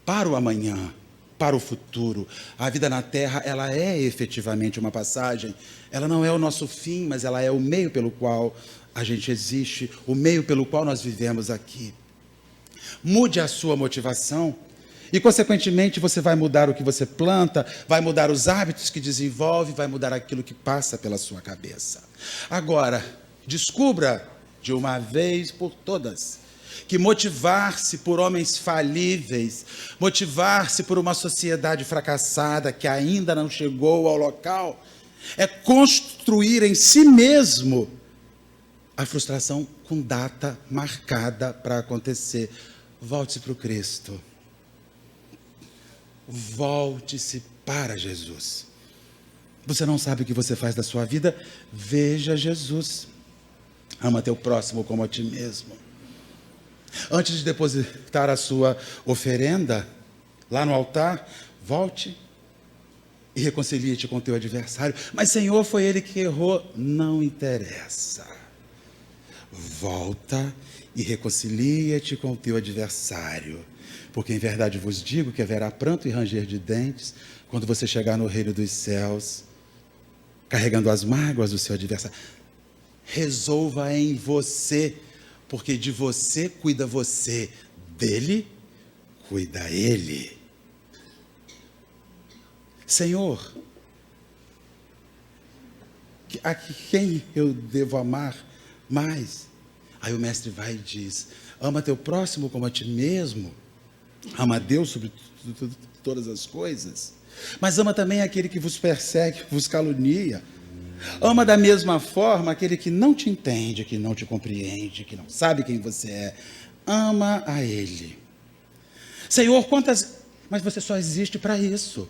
A: para o amanhã, para o futuro. A vida na Terra, ela é efetivamente uma passagem. Ela não é o nosso fim, mas ela é o meio pelo qual a gente existe, o meio pelo qual nós vivemos aqui. Mude a sua motivação e, consequentemente, você vai mudar o que você planta, vai mudar os hábitos que desenvolve, vai mudar aquilo que passa pela sua cabeça. Agora, descubra de uma vez por todas que motivar-se por homens falíveis, motivar-se por uma sociedade fracassada que ainda não chegou ao local, é construir em si mesmo a frustração com data marcada para acontecer. Volte-se para o Cristo. Volte-se para Jesus. Você não sabe o que você faz da sua vida? Veja Jesus. Ama teu próximo como a ti mesmo. Antes de depositar a sua oferenda lá no altar, volte e reconcilie-te com o teu adversário. Mas, Senhor, foi ele que errou. Não interessa. Volta e reconcilia-te com o teu adversário. Porque em verdade vos digo que haverá pranto e ranger de dentes quando você chegar no reino dos céus, carregando as mágoas do seu adversário. Resolva em você, porque de você cuida você, dele cuida ele. Senhor, a quem eu devo amar mais? Aí o mestre vai e diz: ama teu próximo como a ti mesmo. Ama a Deus sobre todas as coisas. Mas ama também aquele que vos persegue, vos calunia. Ama da mesma forma aquele que não te entende, que não te compreende, que não sabe quem você é. Ama a ele. Senhor, quantas... Mas você só existe para isso.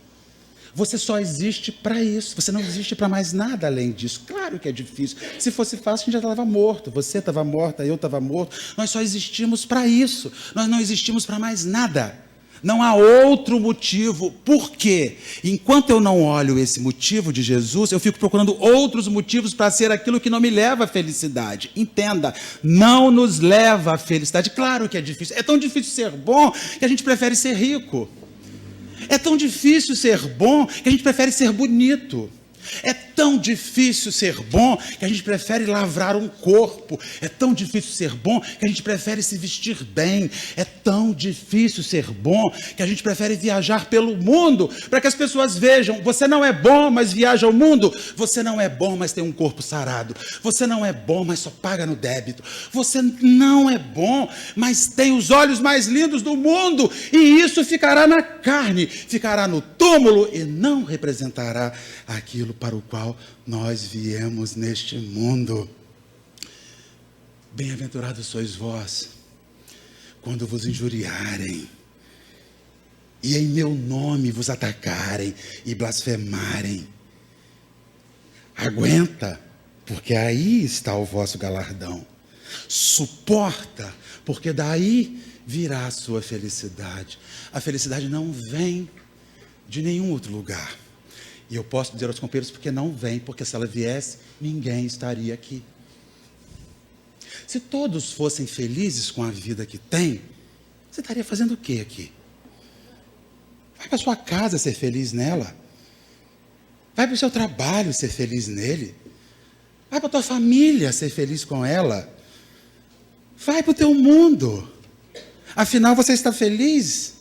A: Você só existe para isso. Você não existe para mais nada além disso. Claro que é difícil. Se fosse fácil, a gente já estava morto. Você estava morta, eu estava morto. Nós só existimos para isso. Nós não existimos para mais nada. Não há outro motivo. Por quê? Enquanto eu não olho esse motivo de Jesus, eu fico procurando outros motivos para ser aquilo que não me leva à felicidade. Entenda, não nos leva à felicidade. Claro que é difícil. É tão difícil ser bom que a gente prefere ser rico. É tão difícil ser bom que a gente prefere ser bonito. É tão difícil ser bom que a gente prefere lavrar um corpo. É tão difícil ser bom que a gente prefere se vestir bem. É tão difícil ser bom que a gente prefere viajar pelo mundo para que as pessoas vejam: você não é bom, mas viaja ao mundo. Você não é bom, mas tem um corpo sarado. Você não é bom, mas só paga no débito. Você não é bom, mas tem os olhos mais lindos do mundo. E isso ficará na carne, ficará no túmulo e não representará aquilo para o qual nós viemos neste mundo. Bem-aventurados sois vós, quando vos injuriarem, e em meu nome vos atacarem e blasfemarem. Aguenta, porque aí está o vosso galardão. Suporta, porque daí virá a sua felicidade. A felicidade não vem de nenhum outro lugar. E eu posso dizer aos companheiros porque não vem, porque se ela viesse, ninguém estaria aqui. Se todos fossem felizes com a vida que tem, você estaria fazendo o que aqui? Vai para a sua casa ser feliz nela. Vai para o seu trabalho ser feliz nele. Vai para a tua família ser feliz com ela. Vai para o teu mundo. Afinal, você está feliz.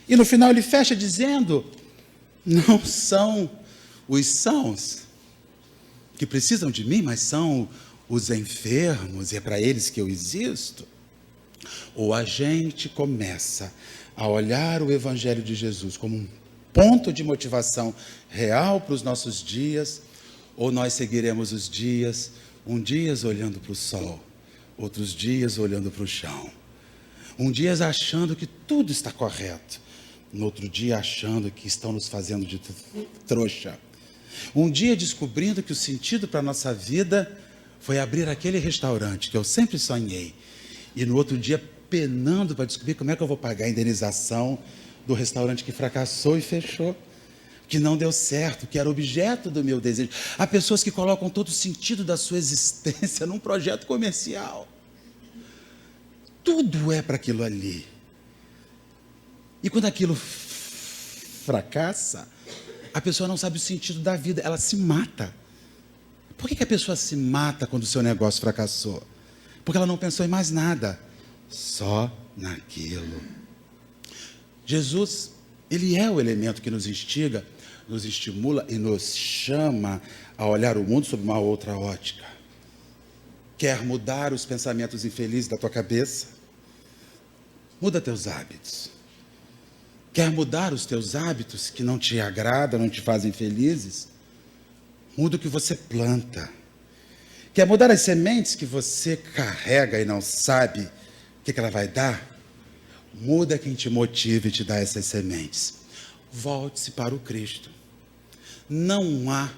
A: E no final ele fecha dizendo: não são os sãos que precisam de mim, mas são os enfermos, e é para eles que eu existo. Ou a gente começa a olhar o Evangelho de Jesus como um ponto de motivação real para os nossos dias, ou nós seguiremos os dias, dias olhando para o sol, outros dias olhando para o chão, dias achando que tudo está correto, no outro dia achando que estão nos fazendo de trouxa. Dia descobrindo que o sentido para a nossa vida foi abrir aquele restaurante que eu sempre sonhei. E no outro dia penando para descobrir como é que eu vou pagar a indenização do restaurante que fracassou e fechou, que não deu certo, que era objeto do meu desejo. Há pessoas que colocam todo o sentido da sua existência num projeto comercial. Tudo é para aquilo ali. E quando aquilo fracassa, a pessoa não sabe o sentido da vida, ela se mata. Por que a pessoa se mata quando o seu negócio fracassou? Porque ela não pensou em mais nada, só naquilo. Jesus, ele é o elemento que nos instiga, nos estimula e nos chama a olhar o mundo sob uma outra ótica. Quer mudar os pensamentos infelizes da tua cabeça? Muda teus hábitos. Quer mudar os teus hábitos que não te agradam, não te fazem felizes? Muda o que você planta. Quer mudar as sementes que você carrega e não sabe o que ela vai dar? Muda quem te motiva e te dá essas sementes. Volte-se para o Cristo. Não há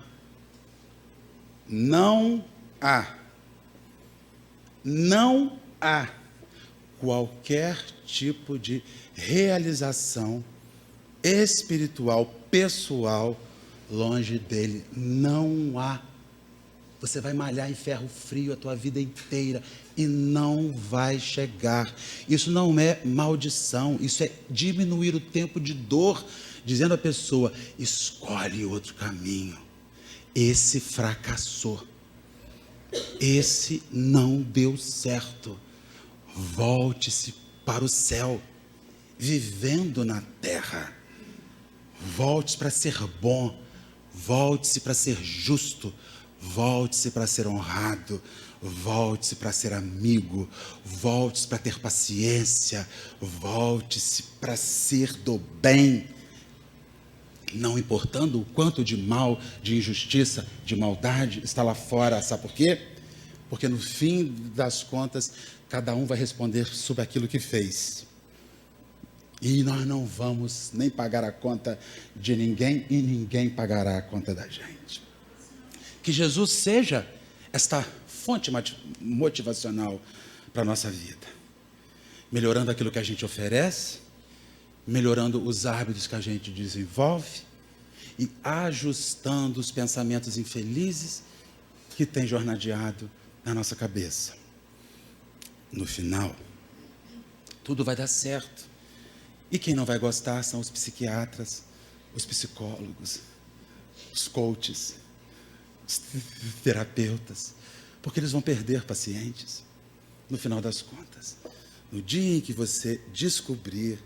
A: qualquer tipo de realização espiritual, pessoal, longe dele. Não há. Você vai malhar em ferro frio a tua vida inteira e não vai chegar. Isso não é maldição, isso é diminuir o tempo de dor, dizendo à pessoa: escolhe outro caminho. Esse fracassou. Esse não deu certo. Volte-se para o céu, vivendo na terra. Volte-se para ser bom, volte-se para ser justo, volte-se para ser honrado, volte-se para ser amigo, volte-se para ter paciência, volte-se para ser do bem, não importando o quanto de mal, de injustiça, de maldade está lá fora. Sabe por quê? Porque no fim das contas, cada um vai responder sobre aquilo que fez. E nós não vamos nem pagar a conta de ninguém, e ninguém pagará a conta da gente. Que Jesus seja esta fonte motivacional para a nossa vida. Melhorando aquilo que a gente oferece, melhorando os hábitos que a gente desenvolve e ajustando os pensamentos infelizes que tem jornadeado na nossa cabeça. No final, tudo vai dar certo. E quem não vai gostar são os psiquiatras, os psicólogos, os coaches, os terapeutas, porque eles vão perder pacientes. No final das contas, no dia em que você descobrir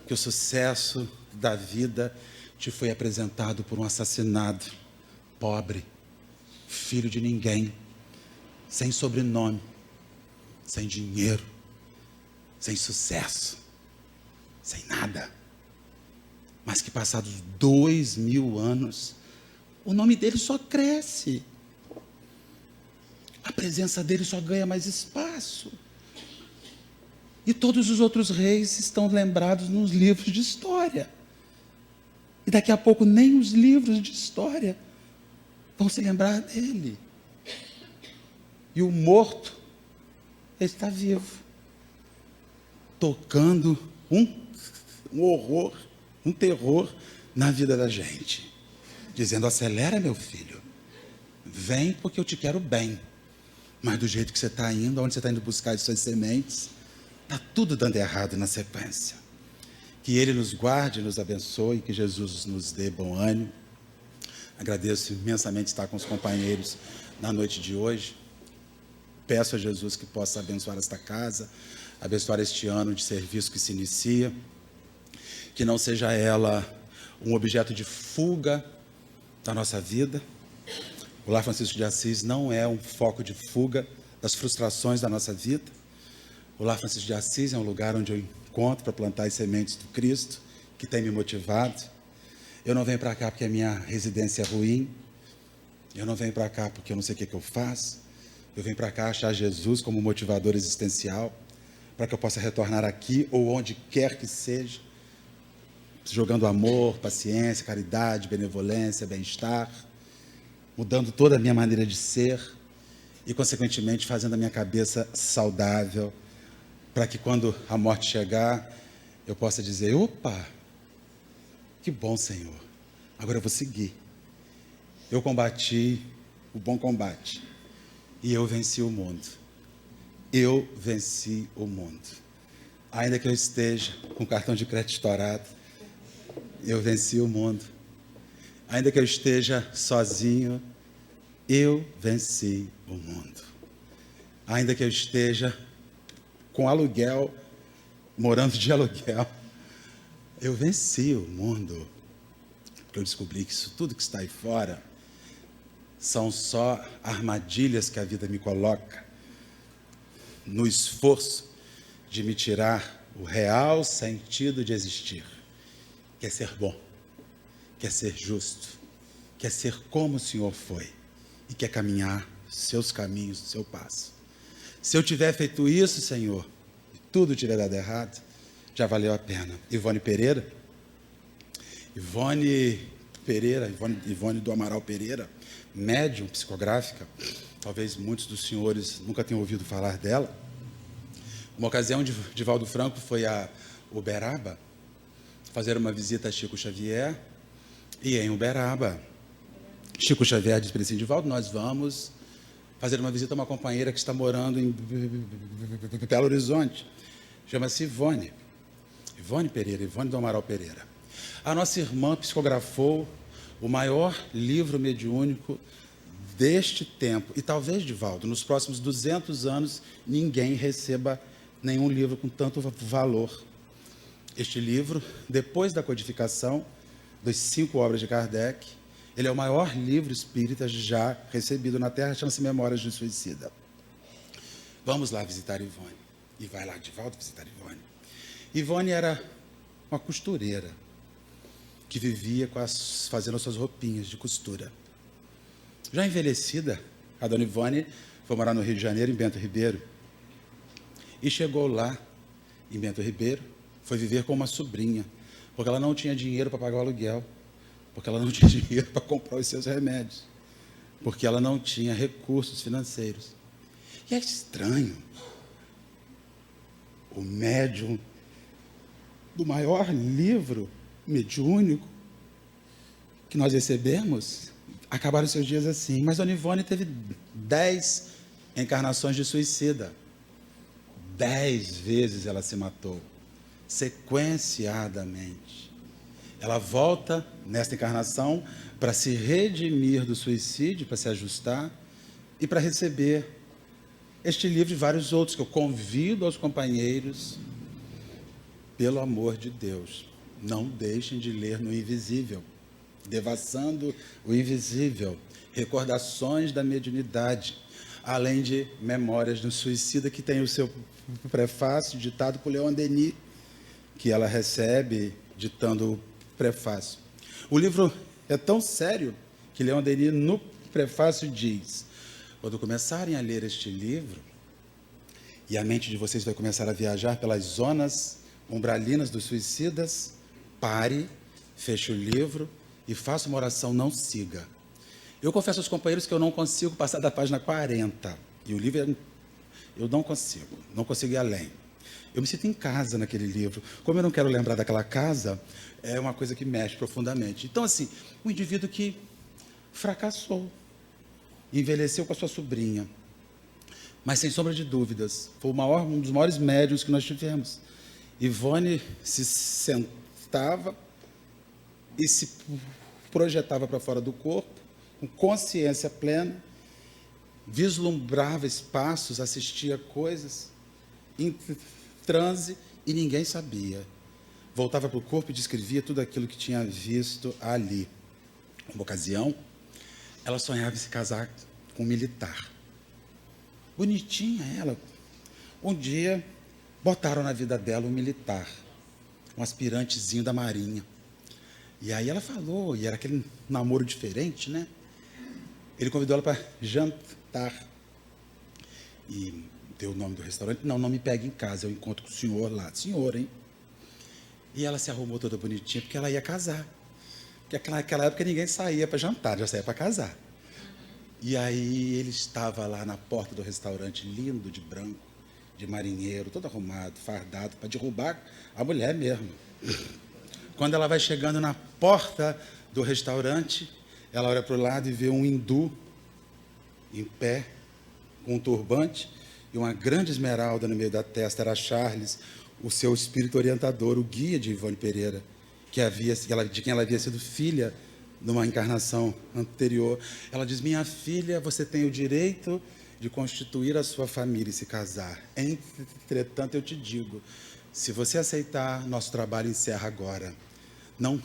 A: que o sucesso da vida te foi apresentado por um assassinado, pobre, filho de ninguém, sem sobrenome, sem dinheiro, sem sucesso, sem nada, mas que passados 2000 anos, o nome dele só cresce, a presença dele só ganha mais espaço, e todos os outros reis estão lembrados nos livros de história, e daqui a pouco nem os livros de história vão se lembrar dele, e o morto está vivo, tocando um horror, um terror na vida da gente, dizendo: acelera, meu filho, vem porque eu te quero bem, mas do jeito que você está indo, onde você está indo buscar as suas sementes, está tudo dando errado na sequência. Que Ele nos guarde, nos abençoe, que Jesus nos dê bom ânimo. Agradeço imensamente estar com os companheiros na noite de hoje. Peço a Jesus que possa abençoar esta casa, abençoar este ano de serviço que se inicia, que não seja ela um objeto de fuga da nossa vida. O Lar Francisco de Assis não é um foco de fuga das frustrações da nossa vida. O Lar Francisco de Assis é um lugar onde eu encontro para plantar as sementes do Cristo, que tem me motivado. Eu não venho para cá porque a minha residência é ruim, eu não venho para cá porque eu não sei o que eu faço, eu venho para cá achar Jesus como motivador existencial, para que eu possa retornar aqui ou onde quer que seja, jogando amor, paciência, caridade, benevolência, bem-estar, mudando toda a minha maneira de ser e, consequentemente, fazendo a minha cabeça saudável, para que quando a morte chegar, eu possa dizer: opa, que bom, Senhor, agora eu vou seguir. Eu combati o bom combate e eu venci o mundo. Eu venci o mundo. Ainda que eu esteja com o cartão de crédito estourado, eu venci o mundo. Ainda que eu esteja sozinho, eu venci o mundo. Ainda que eu esteja com aluguel, morando de aluguel, eu venci o mundo. Porque eu descobri que isso tudo que está aí fora são só armadilhas que a vida me coloca no esforço de me tirar o real sentido de existir. Quer ser bom, quer ser justo, quer ser como o Senhor foi e quer caminhar seus caminhos, seu passo. Se eu tiver feito isso, Senhor, e tudo tiver dado errado, já valeu a pena. Ivone do Amaral Pereira, médium psicográfica, talvez muitos dos senhores nunca tenham ouvido falar dela. Uma ocasião, Divaldo Franco foi a Uberaba fazer uma visita a Chico Xavier, e em Uberaba, Chico Xavier disse para ele assim: Divaldo, nós vamos fazer uma visita a uma companheira que está morando em Belo Horizonte, chama-se Ivone Pereira, Ivone do Amaral Pereira. A nossa irmã psicografou o maior livro mediúnico deste tempo, e talvez, Divaldo, nos próximos 200 anos, ninguém receba nenhum livro com tanto valor. Este livro, depois da codificação das 5 obras de Kardec, ele é o maior livro espírita já recebido na Terra, chama-se Memórias de um Suicida. Vamos lá visitar Ivone. E vai lá, Divaldo, visitar Ivone. Ivone era uma costureira que vivia fazendo as suas roupinhas de costura. Já envelhecida, a dona Ivone foi morar no Rio de Janeiro, em Bento Ribeiro. E chegou lá, em Bento Ribeiro, foi viver com uma sobrinha, porque ela não tinha dinheiro para pagar o aluguel, porque ela não tinha dinheiro para comprar os seus remédios, porque ela não tinha recursos financeiros. E é estranho, o médium do maior livro mediúnico que nós recebemos, acabaram seus dias assim. Mas Dona Ivone teve 10 encarnações de suicida. 10 vezes ela se matou, sequenciadamente. Ela volta nesta encarnação para se redimir do suicídio, para se ajustar e para receber este livro e vários outros que eu convido aos companheiros, pelo amor de Deus, não deixem de ler no Invisível, Devassando o Invisível, Recordações da Mediunidade, além de Memórias do Suicida, que tem o seu prefácio ditado por Leon Denis, que ela recebe ditando o prefácio. O livro é tão sério que Leon Denis, no prefácio, diz: quando começarem a ler este livro, e a mente de vocês vai começar a viajar pelas zonas umbralinas dos suicidas, pare, feche o livro e faça uma oração, não siga. Eu confesso aos companheiros que eu não consigo passar da página 40, e o livro eu não consigo ir além. Eu me sinto em casa naquele livro. Como eu não quero lembrar daquela casa, é uma coisa que mexe profundamente. Então, assim, um indivíduo que fracassou, envelheceu com a sua sobrinha, mas sem sombra de dúvidas, foi um dos maiores médiuns que nós tivemos. Ivone se sentava e se projetava para fora do corpo, com consciência plena, vislumbrava espaços, assistia coisas, em transe, e ninguém sabia. Voltava para o corpo e descrevia tudo aquilo que tinha visto ali. Uma ocasião, ela sonhava em se casar com um militar. Bonitinha ela. Um dia, botaram na vida dela um militar, um aspirantezinho da Marinha. E aí ela falou, e era aquele namoro diferente, né? Ele convidou ela para jantar. E deu o nome do restaurante. Não me pegue em casa, eu encontro com o senhor lá. Senhor, hein? E ela se arrumou toda bonitinha, porque ela ia casar. Porque naquela época ninguém saía para jantar, já saía para casar. E aí ele estava lá na porta do restaurante, lindo, de branco, de marinheiro, todo arrumado, fardado, para derrubar a mulher mesmo. Quando ela vai chegando na porta do restaurante, ela olha para o lado e vê um hindu em pé, com um turbante e uma grande esmeralda no meio da testa. Era Charles, o seu espírito orientador, o guia de Ivone Pereira, de quem ela havia sido filha numa encarnação anterior. Ela diz: minha filha, você tem o direito de constituir a sua família e se casar. Entretanto, eu te digo, se você aceitar, nosso trabalho encerra agora. Não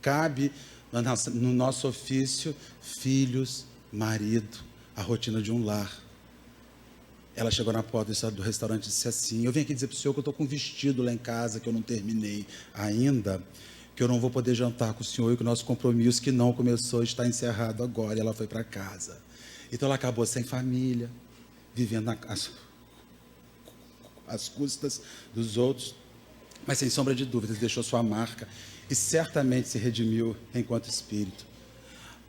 A: cabe no nosso ofício filhos, marido, a rotina de um lar. Ela chegou na porta do restaurante e disse assim: eu vim aqui dizer para o senhor que eu estou com um vestido lá em casa, que eu não terminei ainda, que eu não vou poder jantar com o senhor e que o nosso compromisso, que não começou, está encerrado agora. E ela foi para casa. Então ela acabou sem família, vivendo às custas dos outros, mas sem sombra de dúvidas deixou sua marca e certamente se redimiu enquanto espírito.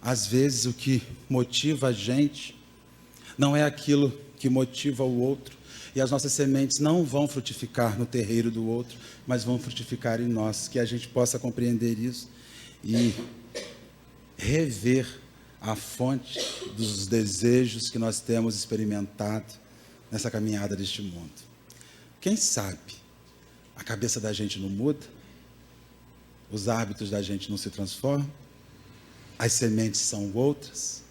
A: Às vezes o que motiva a gente não é aquilo que motiva o outro, e as nossas sementes não vão frutificar no terreiro do outro, mas vão frutificar em nós. Que a gente possa compreender isso e rever a fonte dos desejos que nós temos experimentado nessa caminhada deste mundo. Quem sabe a cabeça da gente não muda, os hábitos da gente não se transformam, as sementes são outras,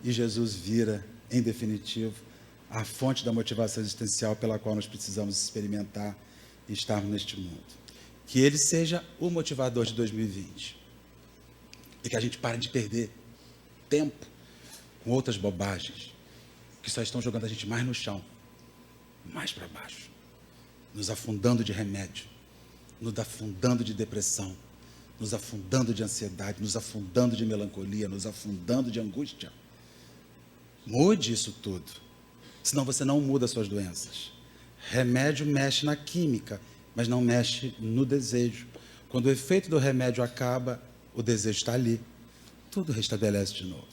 A: e Jesus vira, em definitivo, a fonte da motivação existencial pela qual nós precisamos experimentar e estarmos neste mundo. Que Ele seja o motivador de 2020. E que a gente pare de perder tempo com outras bobagens que só estão jogando a gente mais no chão, mais para baixo, nos afundando de remédio, nos afundando de depressão, nos afundando de ansiedade, nos afundando de melancolia, nos afundando de angústia. Mude isso tudo, senão você não muda as suas doenças. Remédio mexe na química, mas não mexe no desejo. Quando o efeito do remédio acaba, o desejo está ali, tudo restabelece de novo.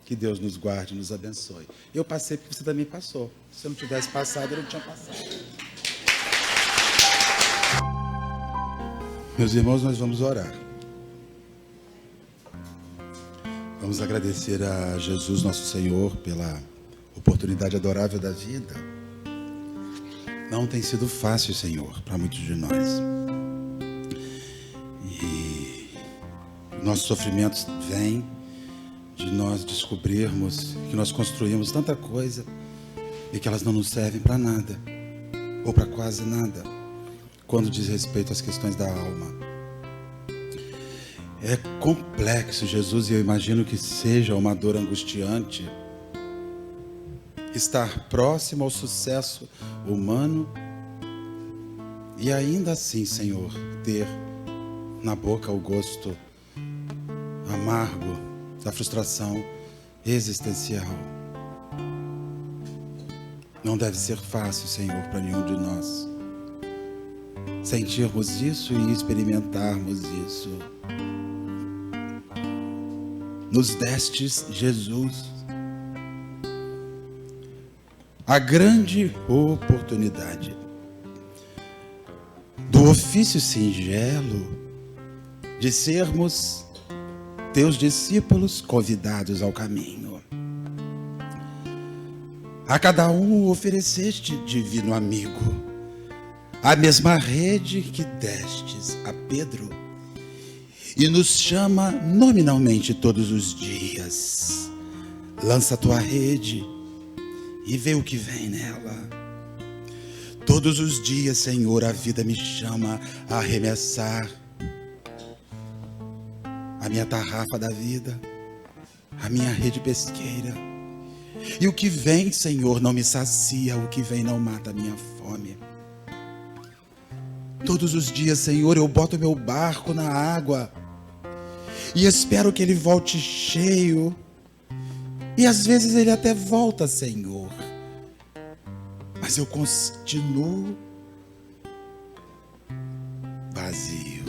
A: Que Deus nos guarde e nos abençoe. Eu passei porque você também passou. Se eu não tivesse passado, eu não tinha passado. Meus irmãos, nós vamos orar. Vamos agradecer a Jesus, nosso Senhor, pela oportunidade adorável da vida. Não tem sido fácil, Senhor, para muitos de nós. E Nossos sofrimentos vêm de nós descobrirmos que nós construímos tanta coisa e que elas não nos servem para nada, ou para quase nada, quando diz respeito às questões da alma. É complexo, Jesus, e eu imagino que seja uma dor angustiante estar próximo ao sucesso humano e ainda assim, Senhor, ter na boca o gosto amargo da frustração existencial. Não deve ser fácil, Senhor, para nenhum de nós sentirmos isso e experimentarmos isso. Nos destes, Jesus, a grande oportunidade do ofício singelo de sermos teus discípulos convidados ao caminho. A cada um ofereceste, divino amigo, a mesma rede que destes a Pedro, e nos chama nominalmente todos os dias. Lança a tua rede e vê o que vem nela. Todos os dias, Senhor, a vida me chama a arremessar a minha tarrafa da vida, a minha rede pesqueira. E o que vem, Senhor, não me sacia, o que vem não mata a minha fome. Todos os dias, Senhor, eu boto meu barco na água e espero que ele volte cheio. E às vezes ele até volta, Senhor, mas eu continuo vazio.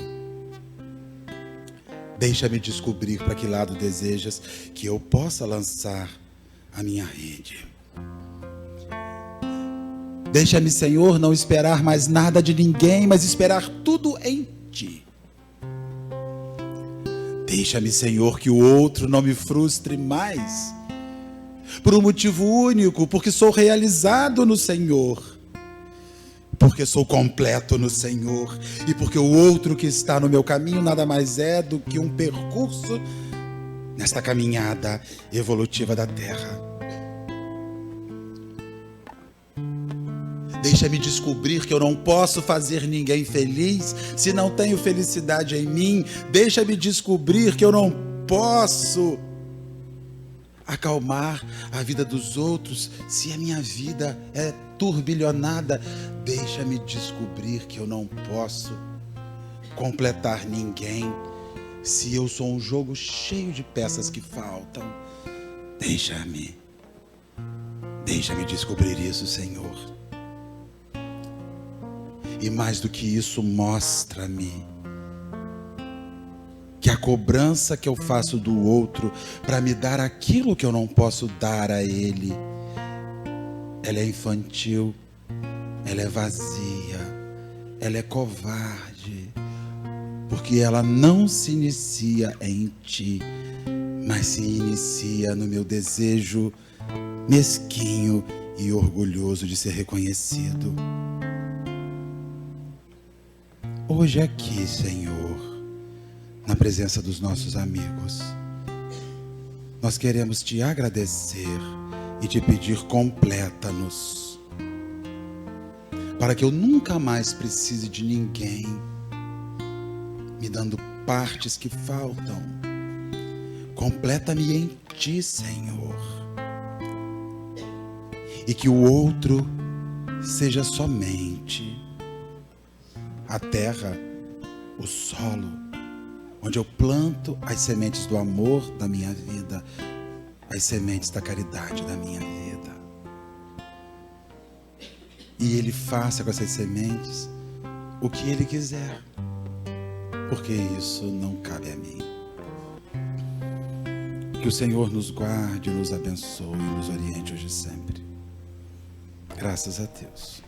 A: Deixa-me descobrir para que lado desejas que eu possa lançar a minha rede. Deixa-me, Senhor, não esperar mais nada de ninguém, mas esperar tudo em Ti. Deixa-me, Senhor, que o outro não me frustre mais, por um motivo único, porque sou realizado no Senhor, porque sou completo no Senhor, e porque o outro que está no meu caminho nada mais é do que um percurso nesta caminhada evolutiva da Terra. Deixa-me descobrir que eu não posso fazer ninguém feliz se não tenho felicidade em mim. Deixa-me descobrir que eu não posso acalmar a vida dos outros se a minha vida é turbilhonada. Deixa-me descobrir que eu não posso completar ninguém se eu sou um jogo cheio de peças que faltam. Deixa-me descobrir isso, Senhor. E mais do que isso, mostra-me que a cobrança que eu faço do outro para me dar aquilo que eu não posso dar a ele, ela é infantil, ela é vazia, ela é covarde, porque ela não se inicia em ti, mas se inicia no meu desejo mesquinho e orgulhoso de ser reconhecido. Hoje aqui, Senhor, na presença dos nossos amigos, nós queremos te agradecer e te pedir: completa-nos, para que eu nunca mais precise de ninguém me dando partes que faltam. Completa-me em ti, Senhor, e que o outro seja somente a terra, o solo, onde eu planto as sementes do amor da minha vida, as sementes da caridade da minha vida. E Ele faça com essas sementes o que Ele quiser, porque isso não cabe a mim. Que o Senhor nos guarde, nos abençoe e nos oriente hoje e sempre. Graças a Deus.